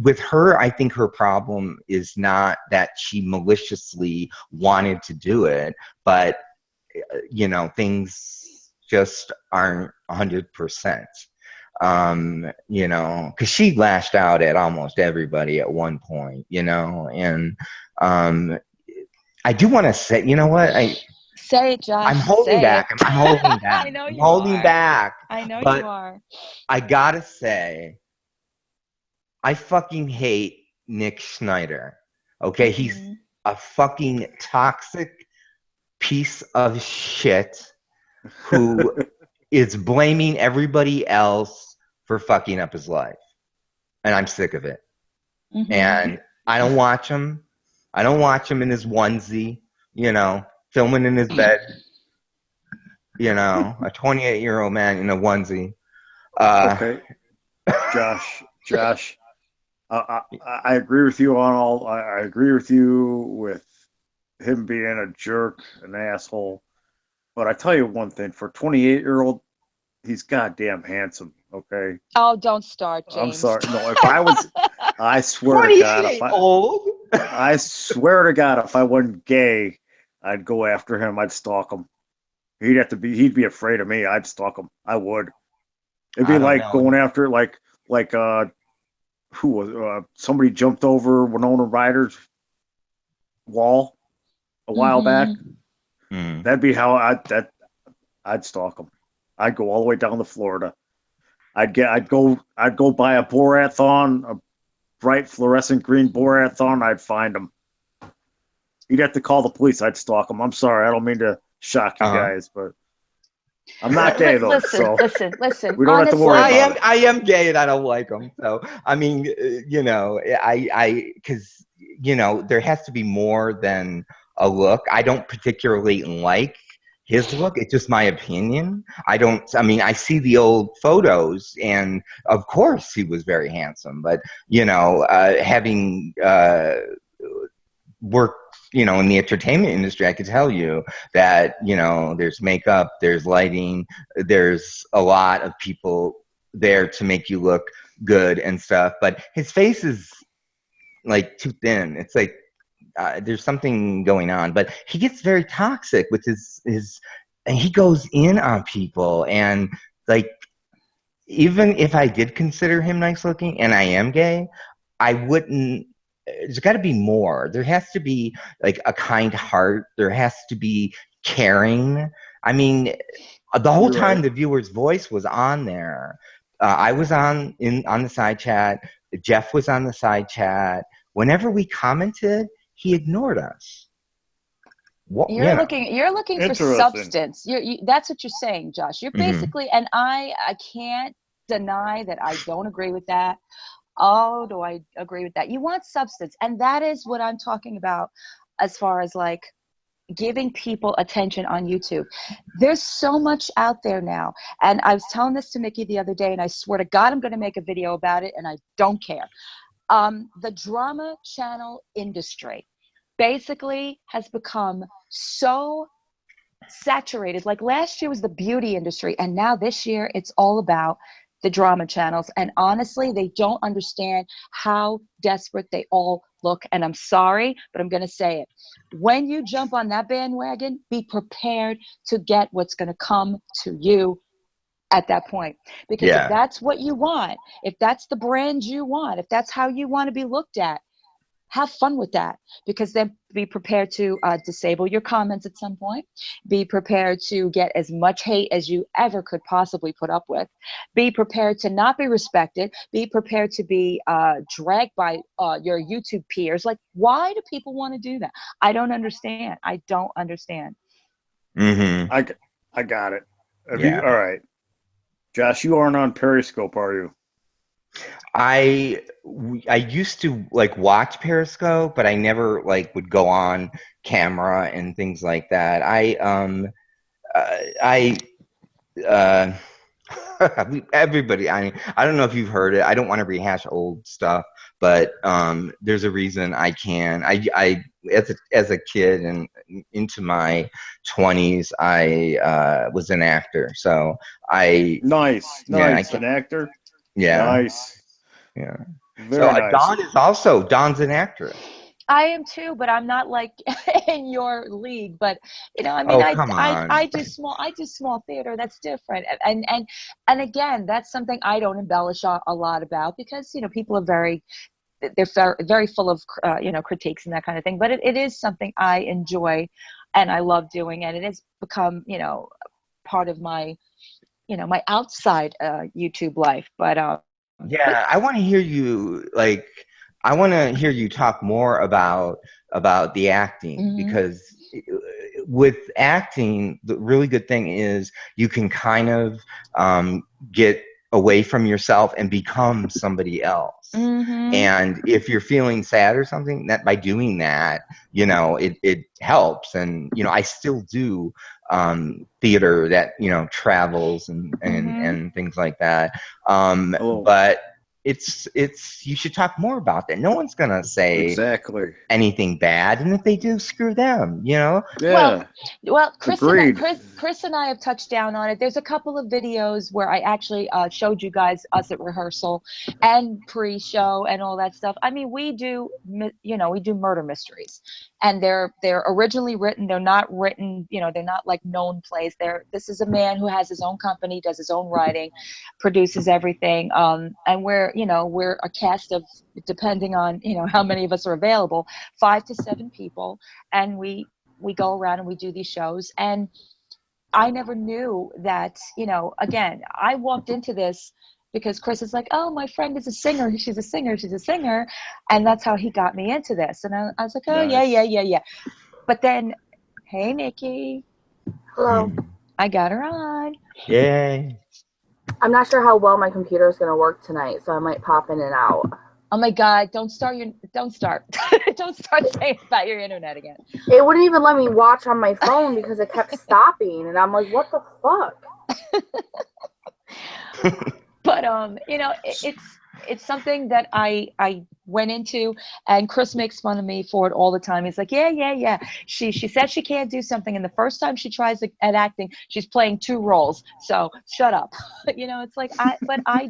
with her, I think her problem is not that she maliciously wanted to do it, but, things just aren't 100%. Because she lashed out at almost everybody at one point, and um, I do want to say, you know what? Say it, I'm Josh. holding Say back. it. I'm holding I back. know I'm you holding are. back. I know you But are. I gotta say, I fucking hate Nick Snyder. Okay, he's Mm-hmm. a fucking toxic piece of shit who is blaming everybody else for fucking up his life. And I'm sick of it. Mm-hmm. And I don't watch him. I don't watch him in his onesie, filming in his bed, a 28-year-old man in a onesie. Uh, Okay, Josh, I agree with you on all. I agree with you with him being a jerk, an asshole. But I tell you one thing: for 28-year-old, he's goddamn handsome. Okay, Oh, don't start, I'm James. sorry. No, if I was, I swear to 28 God, ain't old. I swear to God, if I wasn't gay, I'd go after him. I'd stalk him. He'd be afraid of me. I'd stalk him. I would. It'd be I don't like know. going after like who was somebody jumped over Winona Ryder's wall a while back. Mm-hmm. Mm. That'd be how I'd stalk him. I'd go all the way down to Florida. I'd go buy a Borathon, a bright fluorescent green Borathon. I'd find him. You'd have to call the police. I'd stalk him. I'm sorry. I don't mean to shock you Uh-huh. gues, but I'm not gay though, Listen, so listen, listen. we don't have to Well, worry Honestly, about it. I am gay and I don't like them. So I mean, because there has to be more than a look. I don't particularly like his look. It's just my opinion. I don't. I mean, I see the old photos, and of course he was very handsome. But having worked in the entertainment industry, I could tell you that there's makeup, there's lighting, there's a lot of people there to make you look good and stuff, but his face is like too thin. It's like there's something going on, but he gets very toxic with his and he goes in on people. And like, even if I did consider him nice looking and I am gay, I wouldn't. There's got to be more. There has to be like a kind heart. There has to be caring. I mean, the whole You're time right. the viewer's voice was on there. I was on the side chat. Jeff was on the side chat. Whenever we commented, he ignored us. What you're looking for Interesting. substance. That's what you're saying, Josh. You're Mhm. basically, and I can't deny that I don't agree with that. Oh, do I agree with that? You want substance, and that is what I'm talking about as far as like giving people attention on YouTube. There's so much out there now. And I was telling this to Mickey the other day, and I swear to God, I'm going to make a video about it, and I don't care. The drama channel industry basically has become so saturated. Like last year was the beauty industry, and now this year it's all about the drama channels. And honestly, they don't understand how desperate they all look. And I'm sorry, but I'm going to say it. When you jump on that bandwagon, be prepared to get what's going to come to you at that point. Because if Yeah. that's what you want, if that's the brand you want, if that's how you want to be looked at, have fun with that. Because then be prepared to disable your comments at some point. Be prepared to get as much hate as you ever could possibly put up with. Be prepared to not be respected. Be prepared to be dragged by your YouTube peers. Like, why do people want to do that? I don't understand. I don't understand. Mm-hmm. I got it. Yeah. All right, Josh, you aren't on Periscope, are you? I used to like watch Periscope, but I never like would go on camera and things like that. I uh everybody, I mean, I don't know if you've heard it. I don't want to rehash old stuff, but there's a reason I can. I as a kid and into my 20s, I was an actor. So I Nice, yeah, I nice. can An actor. yeah. Nice, Yeah. So very nice. Dawn's an actress. I am too, but I'm not like in your league. But I mean, Oh, come on. I do small theater. That's different. And again, that's something I don't embellish a lot about, because people are very full of critiques and that kind of thing. But it is something I enjoy, and I love doing, and it has become part of my my outside YouTube life. But Yeah, I want to hear you I want to hear you talk more about the acting, mhm, because with acting, the really good thing is you can kind of get away from yourself and become somebody else. mhm, And if you're feeling sad or something, that by doing that, it helps. And I still do theater that travels mhm. and things like that. Hello. But it's you should talk more about that. No one's gonna say Exactly. anything bad, and if they do, screw them. Well, Yeah. well, Agreed. Chris and I have touched down on it. There's a couple of videos where I actually showed you guys us at rehearsal and pre-show and all that stuff. I mean, we do murder mysteries, and they're originally written. They're not written, they're not like known plays. This is a man who has his own company, does his own writing, produces everything. And we're a cast of, depending on how many of us are available, 5 to 7 people, and we go around and we do these shows. And I never knew that, again, I walked into this because Chris is like, oh, my friend is a singer, she's a singer, she's a singer. And that's how he got me into this. And I was like, oh, yeah, yeah, Nice. yeah, yeah. But then, hey, Nikki, Hello. I got her on. Yay. I'm not sure how well my computer is going to work tonight, so I might pop in and out. Oh my God, don't start don't start saying about your internet again. It wouldn't even let me watch on my phone because it kept stopping, and I'm like, what the fuck? But it's something that I went into, and Chris makes fun of me for it all the time. He's like, yeah, yeah, yeah. She says she can't do something, and the first time she tries at acting, she's playing two roles. So shut up. It's like I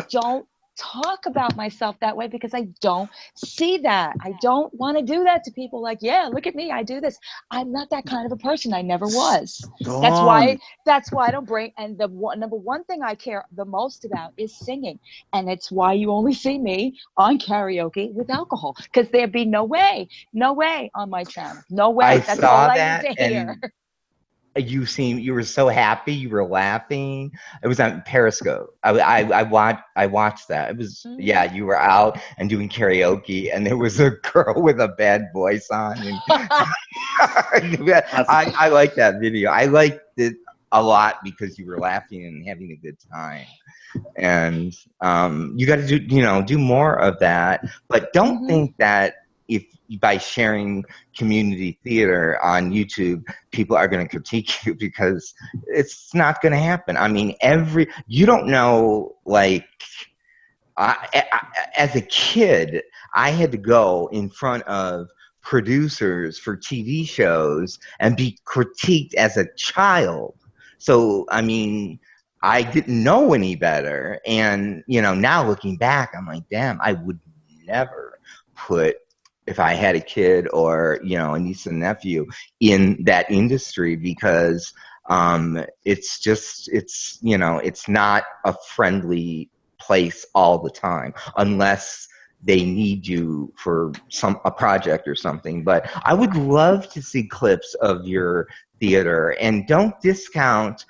don't talk about myself that way, because I don't see that. I don't want to do that to people. Like, yeah, look at me, I do this. I'm not that kind of a person. I never was. That's why Dawn. that's why I don't bring. And number one thing I care the most about is singing, and it's why you only see me on karaoke with alcohol, because there'd be no way on my channel, no I way. That's all saw I need that, to hear. and you were so happy, you were laughing. It was on Periscope. I watched that. It was, yeah, Mhm. you were out and doing karaoke, and there was a girl with a bad voice on, and I, I like that video. I liked it a lot because you were laughing and having a good time. And you got to do more of that. But don't Mhm. think that if by sharing community theater on YouTube, people are going to critique you, because it's not going to happen. I mean, you don't know, like, as a kid, I had to go in front of producers for TV shows and be critiqued as a child. So, I mean, I didn't know any better. And, now looking back, I'm like, damn, I would never put, if I had a kid or, a niece and nephew in that industry, because it's not a friendly place all the time unless they need you for a project or something. But I would love to see clips of your theater, and don't discount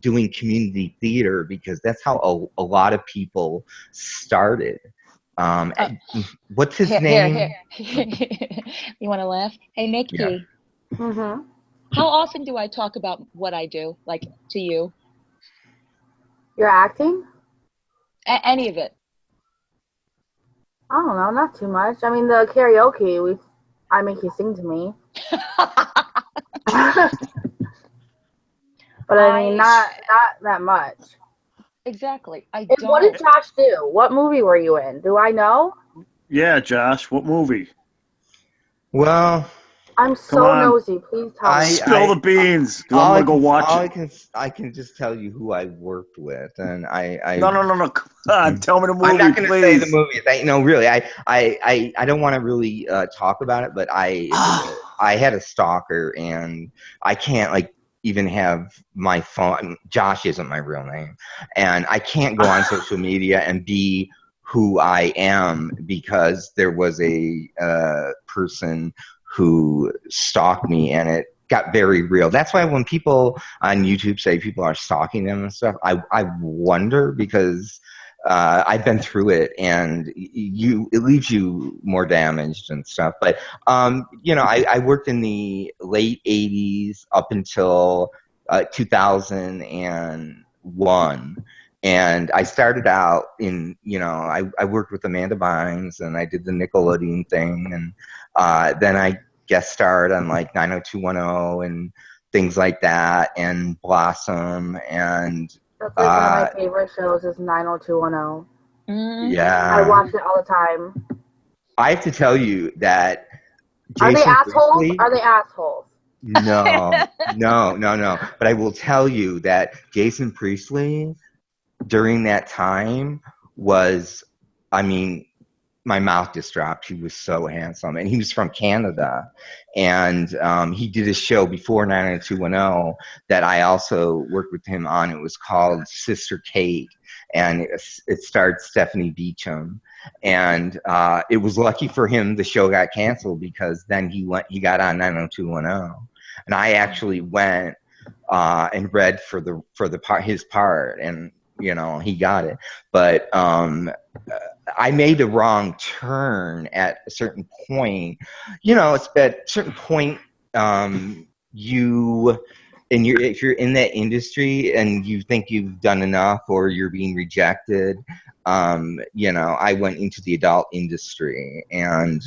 doing community theater, because that's how a lot of people started. Uh, What's his here, name? here. You want to laugh? Hey, Yeah. Nikki, Mm-hmm. how often do I talk about what I do, like to you? You're acting? Any of it? I don't know, not too much. I mean, the karaoke, I make you sing to me. But I mean, not that much. Exactly. I And what did don't. Josh do? What movie were you in? Do I know? Yeah, Josh. What movie? Well, I'm Come so on. nosy. Please tell me. Spill the beans, because I'm all going I to go can watch all it. I can just tell you who I worked with, and No. Come on. Tell me the I'm movie, not going to say the please. movie. Really, I don't want to really talk about it, but I had a stalker, and I can't even have my phone. Josh isn't my real name, and I can't go on social media and be who I am, because there was a person who stalked me, and it got very real. That's why when people on YouTube say people are stalking them and stuff, I wonder, because I've been through it, and it leaves you more damaged and stuff. But I worked in the late '80s up until 2001. And I started out I worked with Amanda Bynes, and I did the Nickelodeon thing, and then I guest starred on like 90210 and things like that, and Blossom, and That's like one of my favorite shows is 90210. I yeah. watch it all the time. I have to tell you that Are they Jason assholes? Priestley, Are they assholes? no, no, no, no. But I will tell you that Jason Priestley during that time was, I mean, my mouth just dropped. He was so handsome, and he was from Canada, and he did a show before 90210 that I also worked with him on. It was called Sister Kate, and it starred Stephanie Beacham, and it was lucky for him the show got canceled, because then he got on 90210, and I actually went and read for his part, and he got it. But I made a wrong turn at a certain point. It's at a certain point, if you're in that industry and you think you've done enough, or you're being rejected, I went into the adult industry, and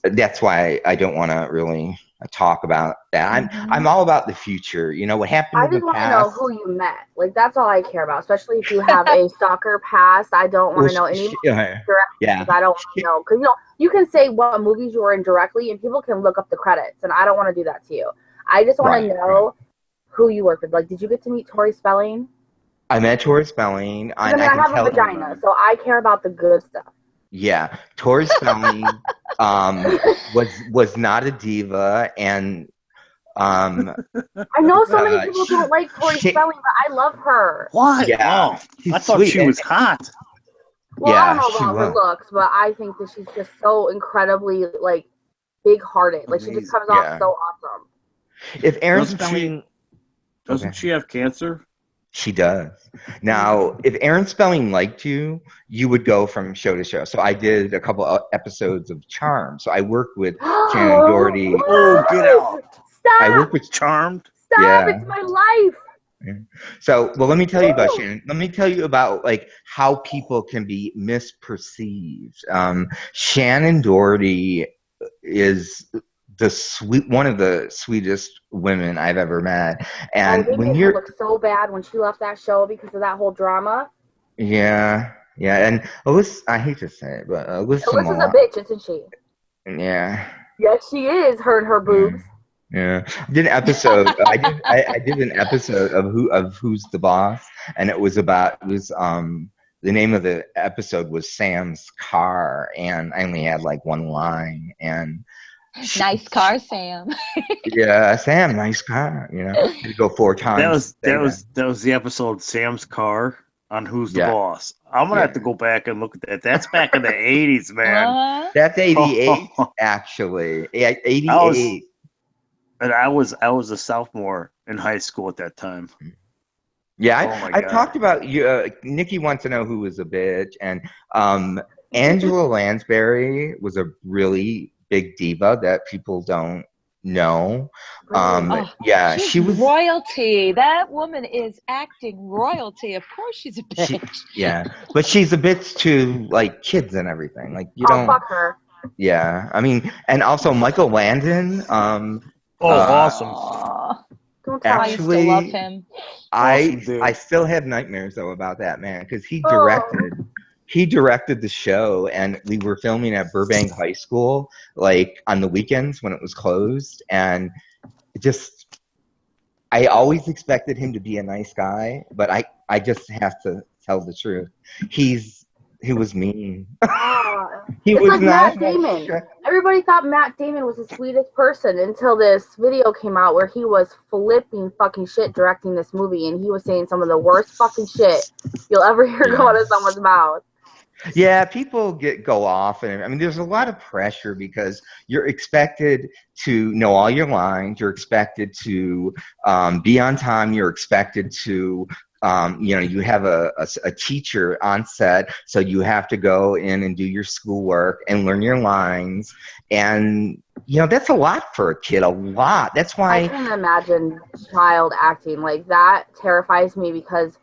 that's why I don't want to really talk about that. I'm all about the future. What happened I in the just want to know past. who you met. Like, that's all I care about. Especially if you have a stalker past. I don't want Well, to know any directly, yeah. because I don't want to know. Because, you can say what movies you were in directly, and people can look up the credits, and I don't want to do that to you. I just want to know who you worked with. Like, did you get to meet Tori Spelling? I met Tori Spelling, I and mean, I I can have a tell you. vagina, so I care about the good stuff. Yeah, Tori Spelling was not a diva, and I know so many people don't like Tori Spelling, but I love her. Why? Yeah, Oh, she's I thought sweet. she was hot. Well, I don't Yeah, know she about her was. looks, but I think that she's just so incredibly big-hearted. Like, she just Amazing. comes off Yeah. so awesome. If Aaron Doesn't she? Spelling, Doesn't okay, she have cancer? she does. Now, if Aaron Spelling liked you, you would go from show to show. So I did a couple of episodes of Charm. So I worked with Shannon Doherty. Oh, get out! I Stop! worked with, Charmed. Stop! yeah. It's my life. So, well, let me tell you about Shannon. Let me tell you about how people can be misperceived. Shannon Doherty is one of the sweetest women I've ever met. Oh, And they when made her you're, look so bad when she left that show because of that whole drama. yeah, yeah, and Alyssa, I hate to say it, but Alyssa Alyssa's a Milano, bitch, isn't she? yeah, Yes, she is. Her and her yeah, boobs. Yeah, I did an episode. I did an episode of Who's the Boss, and the name of the episode was Sam's Car, and I only had like one line, and Nice car, Sam. yeah, Sam, nice car. Had to go 4 times to say that. That was the episode Sam's Car on Who's the Yeah, Boss. I'm gonna have to yeah. go back and look at that. That's back in the '80s, man. That's 88, actually. Yeah, I was 88. and I was a sophomore in high school at that time. Yeah, Oh my I god. talked about you. Nikki wants to know who was a bitch, and Angela Lansbury was a really big diva that people don't know. Oh, Yeah, she's she was. royalty. That woman is acting royalty. Of course she's a bitch. Yeah, but she's a bitch to like kids and everything. Like you Oh, don't. fuck her. Yeah, I mean, and also Michael Landon. Awesome. Aw. Don't tell I me. used to love Actually, him. Awesome dude. I still have nightmares though about that man because Oh. he directed the show, and we were filming at Burbank High School like on the weekends when it was closed, and it just I always expected him to be a nice guy, but I just have to tell the truth. He was mean. He It's was like not Matt Damon. Everybody thought Matt Damon was the sweetest person until this video came out where he was flipping fucking shit directing this movie, and he was saying some of the worst fucking shit you'll ever hear go out of someone's mouth. Yeah, people go off, and I mean, there's a lot of pressure because you're expected to know all your lines. You're expected to be on time. You're expected to, you have a teacher on set, so you have to go in and do your schoolwork and learn your lines, and that's a lot for a kid. A lot. That's why I can't imagine child acting like that. Terrifies me because.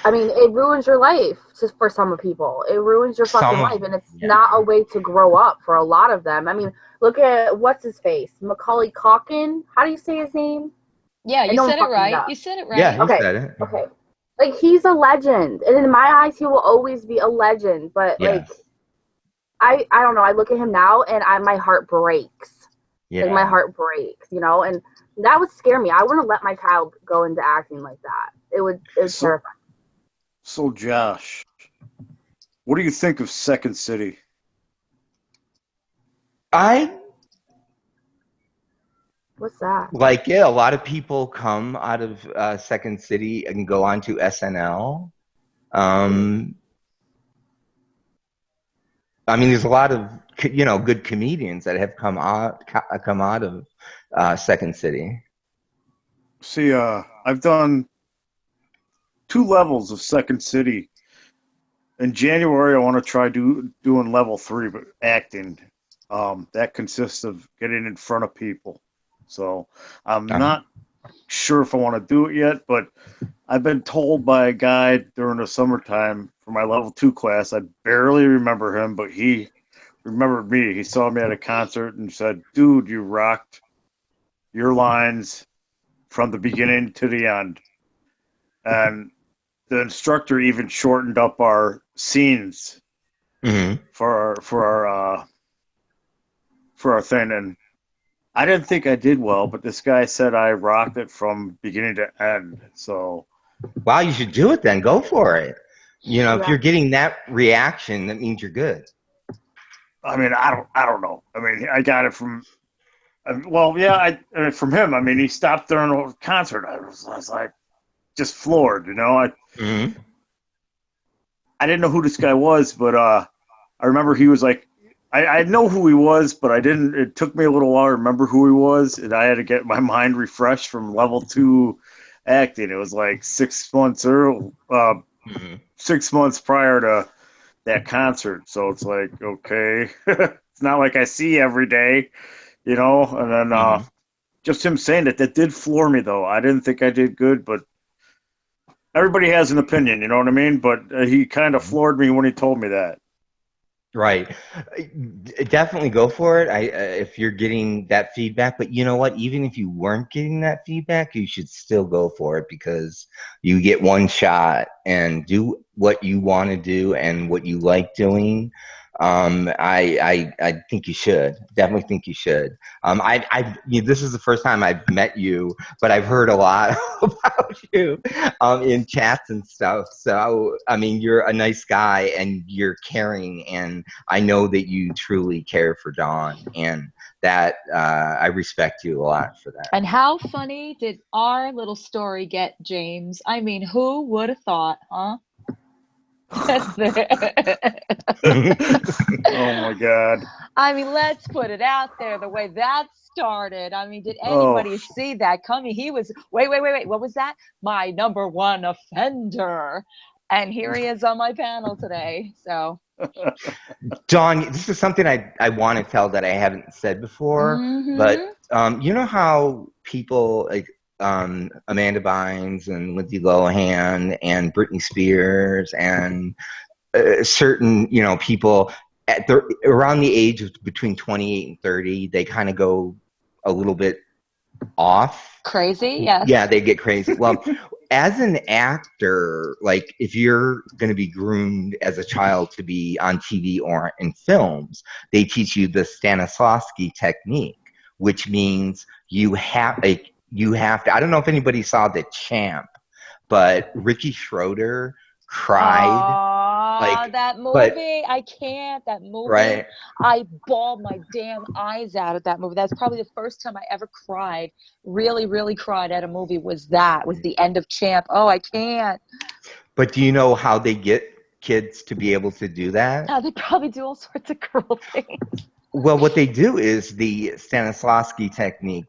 I mean, it ruins your life just for some people. It ruins your fucking life, and it's not a way to grow up for a lot of them. I mean, look at what's his face, Macaulay Culkin. How do you say his name? Yeah, you said it right. You said it right. Yeah, he said it. Okay. Like, he's a legend, and in my eyes, he will always be a legend. But like, I don't know. I look at him now, and my heart breaks. Yeah. Like, my heart breaks, and that would scare me. I wouldn't let my child go into acting like that. It would terrify. So, Josh, what do you think of Second City? What's that? Like, yeah, a lot of people come out of Second City and go on to SNL. I mean, there's a lot of good comedians that have come out of Second City. See, I've done 2 levels of Second City. In January, I want to try doing level 3, but acting. That consists of getting in front of people. So I'm not sure if I want to do it yet, but I've been told by a guy during the summertime for my level 2 class. I barely remember him, but he remembered me. He saw me at a concert and said, "Dude, you rocked your lines from the beginning to the end." And the instructor even shortened up our scenes for our thing, and I didn't think I did well, but this guy said I rocked it from beginning to end. So, wow, you should do it then. Go for it. If you're getting that reaction, that means you're good. I mean, I don't know. I mean, I got it from. From him. I mean, he stopped during a concert. I was like, just floored, I didn't know who this guy was, but I remember he was like, I know who he was, but I didn't. It took me a little while to remember who he was, and I had to get my mind refreshed from level 2 acting. It was like 6 months early, 6 months prior to that concert. So it's like, okay, it's not like I see every day, And then just him saying that did floor me, though. I didn't think I did good, but everybody has an opinion, you know what I mean? But he kind of floored me when he told me that. Right. Definitely go for it if you're getting that feedback. But you know what? Even if you weren't getting that feedback, you should still go for it because you get one shot and do what you want to do and what you like doing. I think you should. Definitely think you should. This is the first time I've met you, but I've heard a lot about you in chats and stuff. So, I mean, you're a nice guy and you're caring, and I know that you truly care for Dawn, and that I respect you a lot for that. And how funny did our little story get, James? I mean, who would have thought, huh? Oh my God. I mean, let's put it out there the way that started. I mean, did Oh, anybody see that coming? He was, wait. What was that? My number one offender. And here he is on my panel today. So, Dawn, this is something I want to tell that I haven't said before, but mm-hmm. you know how people like Amanda Bynes and Lindsay Lohan and Britney Spears and certain, people around the age of between 28 and 30, they kind of go a little bit off. Crazy, yes. Yeah, they get crazy. Well, as an actor, like if you're going to be groomed as a child to be on TV or in films, they teach you the Stanislavski technique, which means you have to. I don't know if anybody saw The Champ, but Ricky Schroeder cried. Like, That but movie, I can't. That movie, right. I bawled my damn eyes out at that movie. That's probably the first time I ever cried, really, really cried at a movie was the end of Champ. Oh, I can't. But do you know how they get kids to be able to do that? They probably do all sorts of cruel things. Well, what they do is the Stanislavski technique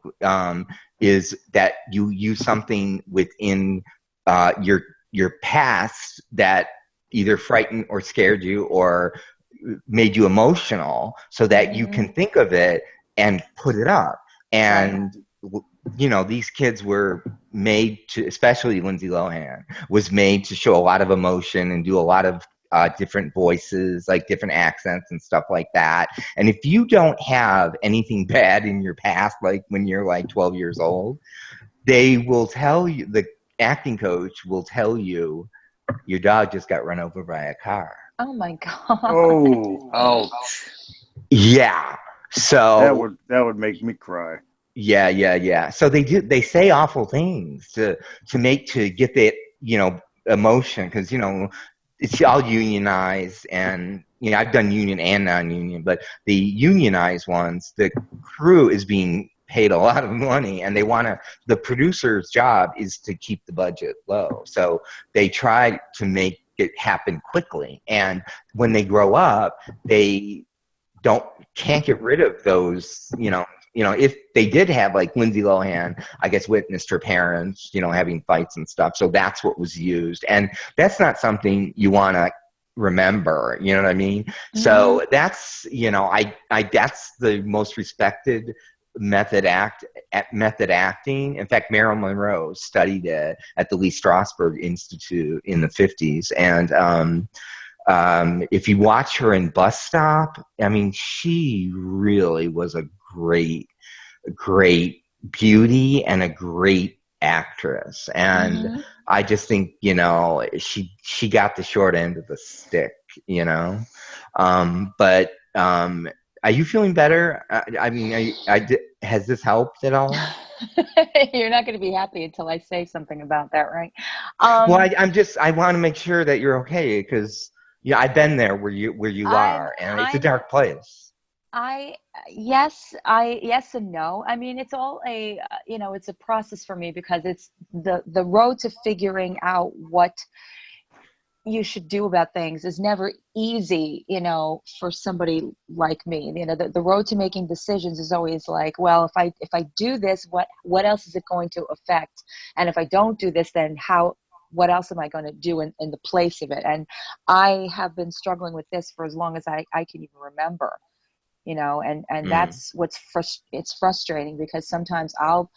is that you use something within your past that either frightened or scared you or made you emotional, so that you can think of it and put it up. And these kids were made to, especially Lindsay Lohan, was made to show a lot of emotion and do a lot of different voices, like different accents and stuff like that. And if you don't have anything bad in your past, like when you're like 12 years old, they will tell you, the acting coach will tell you, your dog just got run over by a car. Oh my God. oh, ouch. Yeah. So that would make me cry. Yeah. So they say awful things to get that, emotion, because, it's all unionized, and, I've done union and non-union, but the unionized ones, the crew is being paid a lot of money, and the producer's job is to keep the budget low. So they try to make it happen quickly. And when they grow up, they can't get rid of those, if they did have, like Lindsay Lohan, I guess, witnessed her parents, having fights and stuff. So that's what was used. And that's not something you want to remember, you know what I mean? Mm-hmm. So that's, that's the most respected method acting. In fact, Marilyn Monroe studied it at the Lee Strasberg Institute in the 50s. And, if you watch her in Bus Stop, I mean, she really was a great beauty and a great actress. And I just think, she got the short end of the stick, but are you feeling better? I mean, has this helped at all? You're not going to be happy until I say something about that, right? Well, I want to make sure that you're okay, because I've been there where you are, and it's a dark place. Yes and no. I mean, it's all it's a process for me, because it's the road to figuring out what you should do about things is never easy, for somebody like me. The road to making decisions is always like, well, if I do this, what else is it going to affect? And if I don't do this, then what else am I going to do in the place of it? And I have been struggling with this for as long as I can even remember, and that's it's frustrating, because sometimes I'll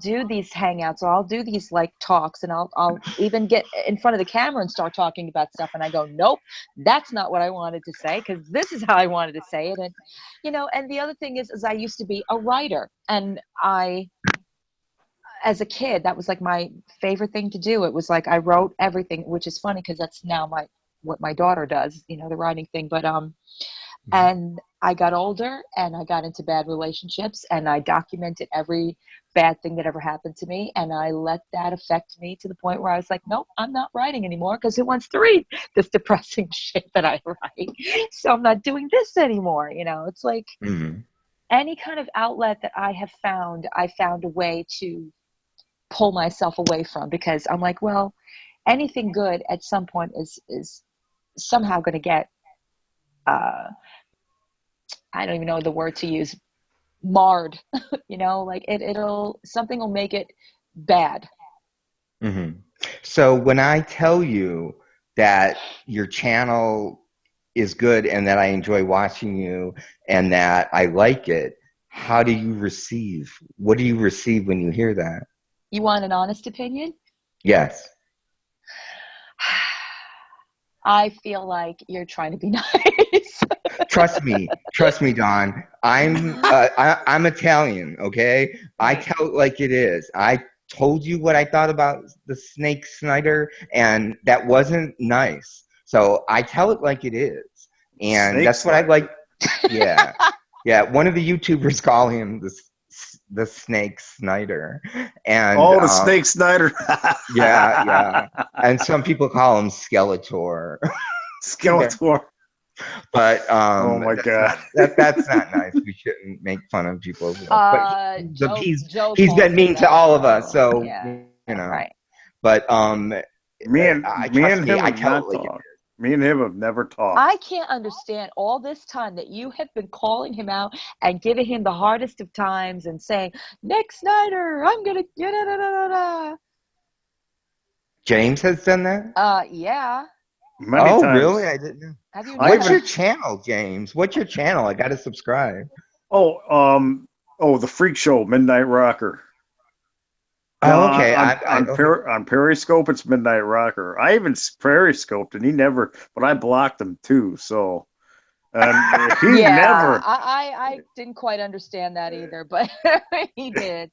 do these hangouts, or I'll do these like talks, and I'll even get in front of the camera and start talking about stuff, and I go, nope, that's not what I wanted to say, because this is how I wanted to say it. And and the other thing is I used to be a writer, and as a kid, that was like my favorite thing to do. It was like I wrote everything, which is funny because that's now what my daughter does, you know, the writing thing. But and I got older and I got into bad relationships and I documented every bad thing that ever happened to me. And I let that affect me to the point where I was like, nope, I'm not writing anymore because who wants to read this depressing shit that I write? So I'm not doing this anymore. You know, it's like any kind of outlet that I have found, I found a way to pull myself away from because I'm like, well, anything good at some point is somehow going to get, I don't even know the word to use, marred. You know, like it'll something will make it bad. So when I tell you that your channel is good and that I enjoy watching you and that I like it, how do you receive? What do you receive when you hear that? You want an honest opinion? Yes. I feel like you're trying to be nice. Trust me, Don. I'm Italian, okay? I tell it like it is. I told you what I thought about the Snake Snyder, and that wasn't nice. So I tell it like it is, and Snake that's what I Snyder. like. Yeah, yeah. One of the YouTubers call him the Snake Snyder, and Oh, the Snake Snyder. yeah, and some people call him Skeletor. Skeletor. But Oh my God. that's not nice. We shouldn't make fun of people's looks. But Joe he's calls been me mean to that all of us, too. so Yeah, you know. right. But Me I and trust me. him I have tell it not like it talked. Me and him have never talked. I can't understand all this time that you have been calling him out and giving him the hardest of times and saying, Nick Snyder, I'm gonna da da da da da. James has done that. Yeah. Many Oh, times. really? I didn't know. Have you I What's not? your even channel, James? What's your channel? I got to subscribe. the Freak Show, Midnight Rocker. No, Oh, okay. Okay. on Periscope, it's Midnight Rocker. I even Periscoped, and he never, but I blocked him too. So, and he Yeah, never, I didn't quite understand that either, but he did.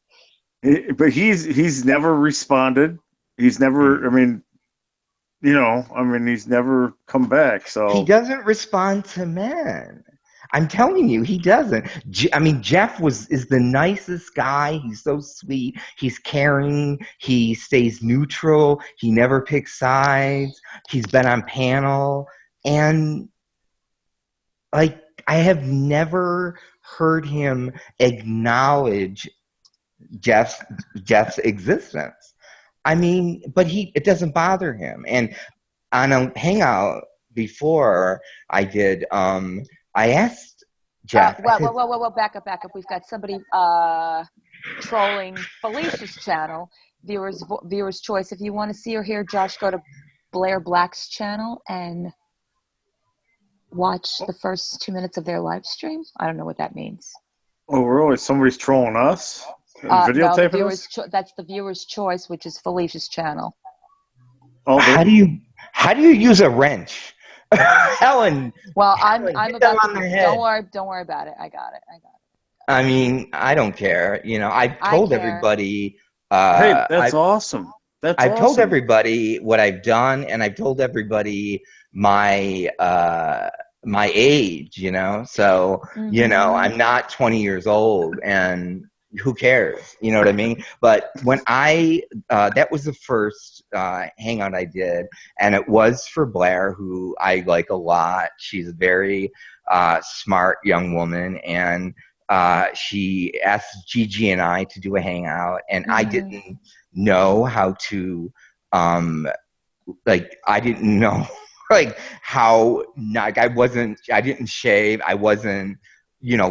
but he's never responded. He's never. I mean, he's never come back. He So, doesn't respond to men. I'm telling you, he doesn't. I mean, Jeff is the nicest guy. He's so sweet. He's caring. He stays neutral. He never picks sides. He's been on panel, and like I have never heard him acknowledge Jeff's existence. I mean, but it doesn't bother him. And on a hangout before I did, I asked Jeff. I said, Well, back up. We've got somebody trolling Felicia's channel, viewers choice. If you want to see or hear Josh, go to Blair Black's channel and watch the first 2 minutes of their live stream. I don't know what that means. oh, really? Somebody's trolling us? No, Videotaping us? that's the viewer's choice, which is Felicia's channel. Oh, how do you use a wrench? Helen. Well, Helen, I'm hit them about on to. the head. Don't worry about it. I got it. I mean, I don't care. You know, I've I told care. everybody. hey, that's awesome. That's I've told awesome. everybody what I've done, and I've told everybody my my age. You know, so you know, I'm not 20 years old, and who cares? You know what I mean? But when that was the first hangout I did, and it was for Blair, who I like a lot. She's a very smart young woman, and she asked Gigi and I to do a hangout, and I didn't know how to I didn't know like how I didn't shave, I wasn't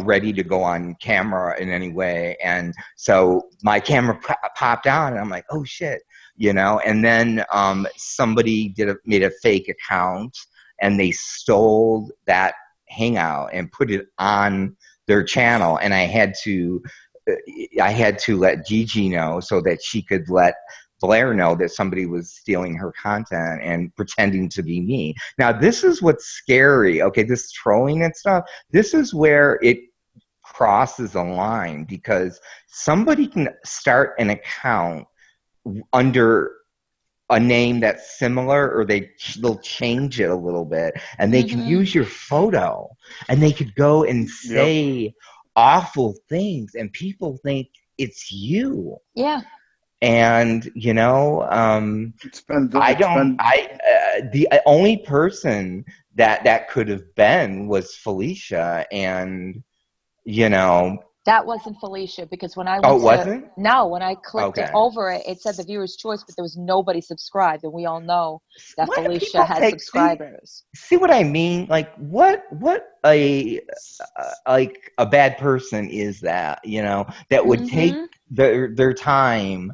ready to go on camera in any way, and so my camera popped out and I'm like, oh shit, and then somebody made a fake account and they stole that hangout and put it on their channel, and I had to let Gigi know so that she could let Blair know that somebody was stealing her content and pretending to be me. Now, this is what's scary, okay, this trolling and stuff. This is where it crosses a line, because somebody can start an account under a name that's similar, or they'll change it a little bit, and they can use your photo, and they could go and say awful things, and people think it's you. Yeah. And you know, the only person that could have been was Felicia, and you know. That wasn't Felicia, because when I Oh, went it wasn't? no, when I clicked Okay. it over it, it said the viewer's choice, but there was nobody subscribed, and we all know that Why do Felicia people has subscribers. See what I mean? Like what a like a bad person is that, you know, that would take their time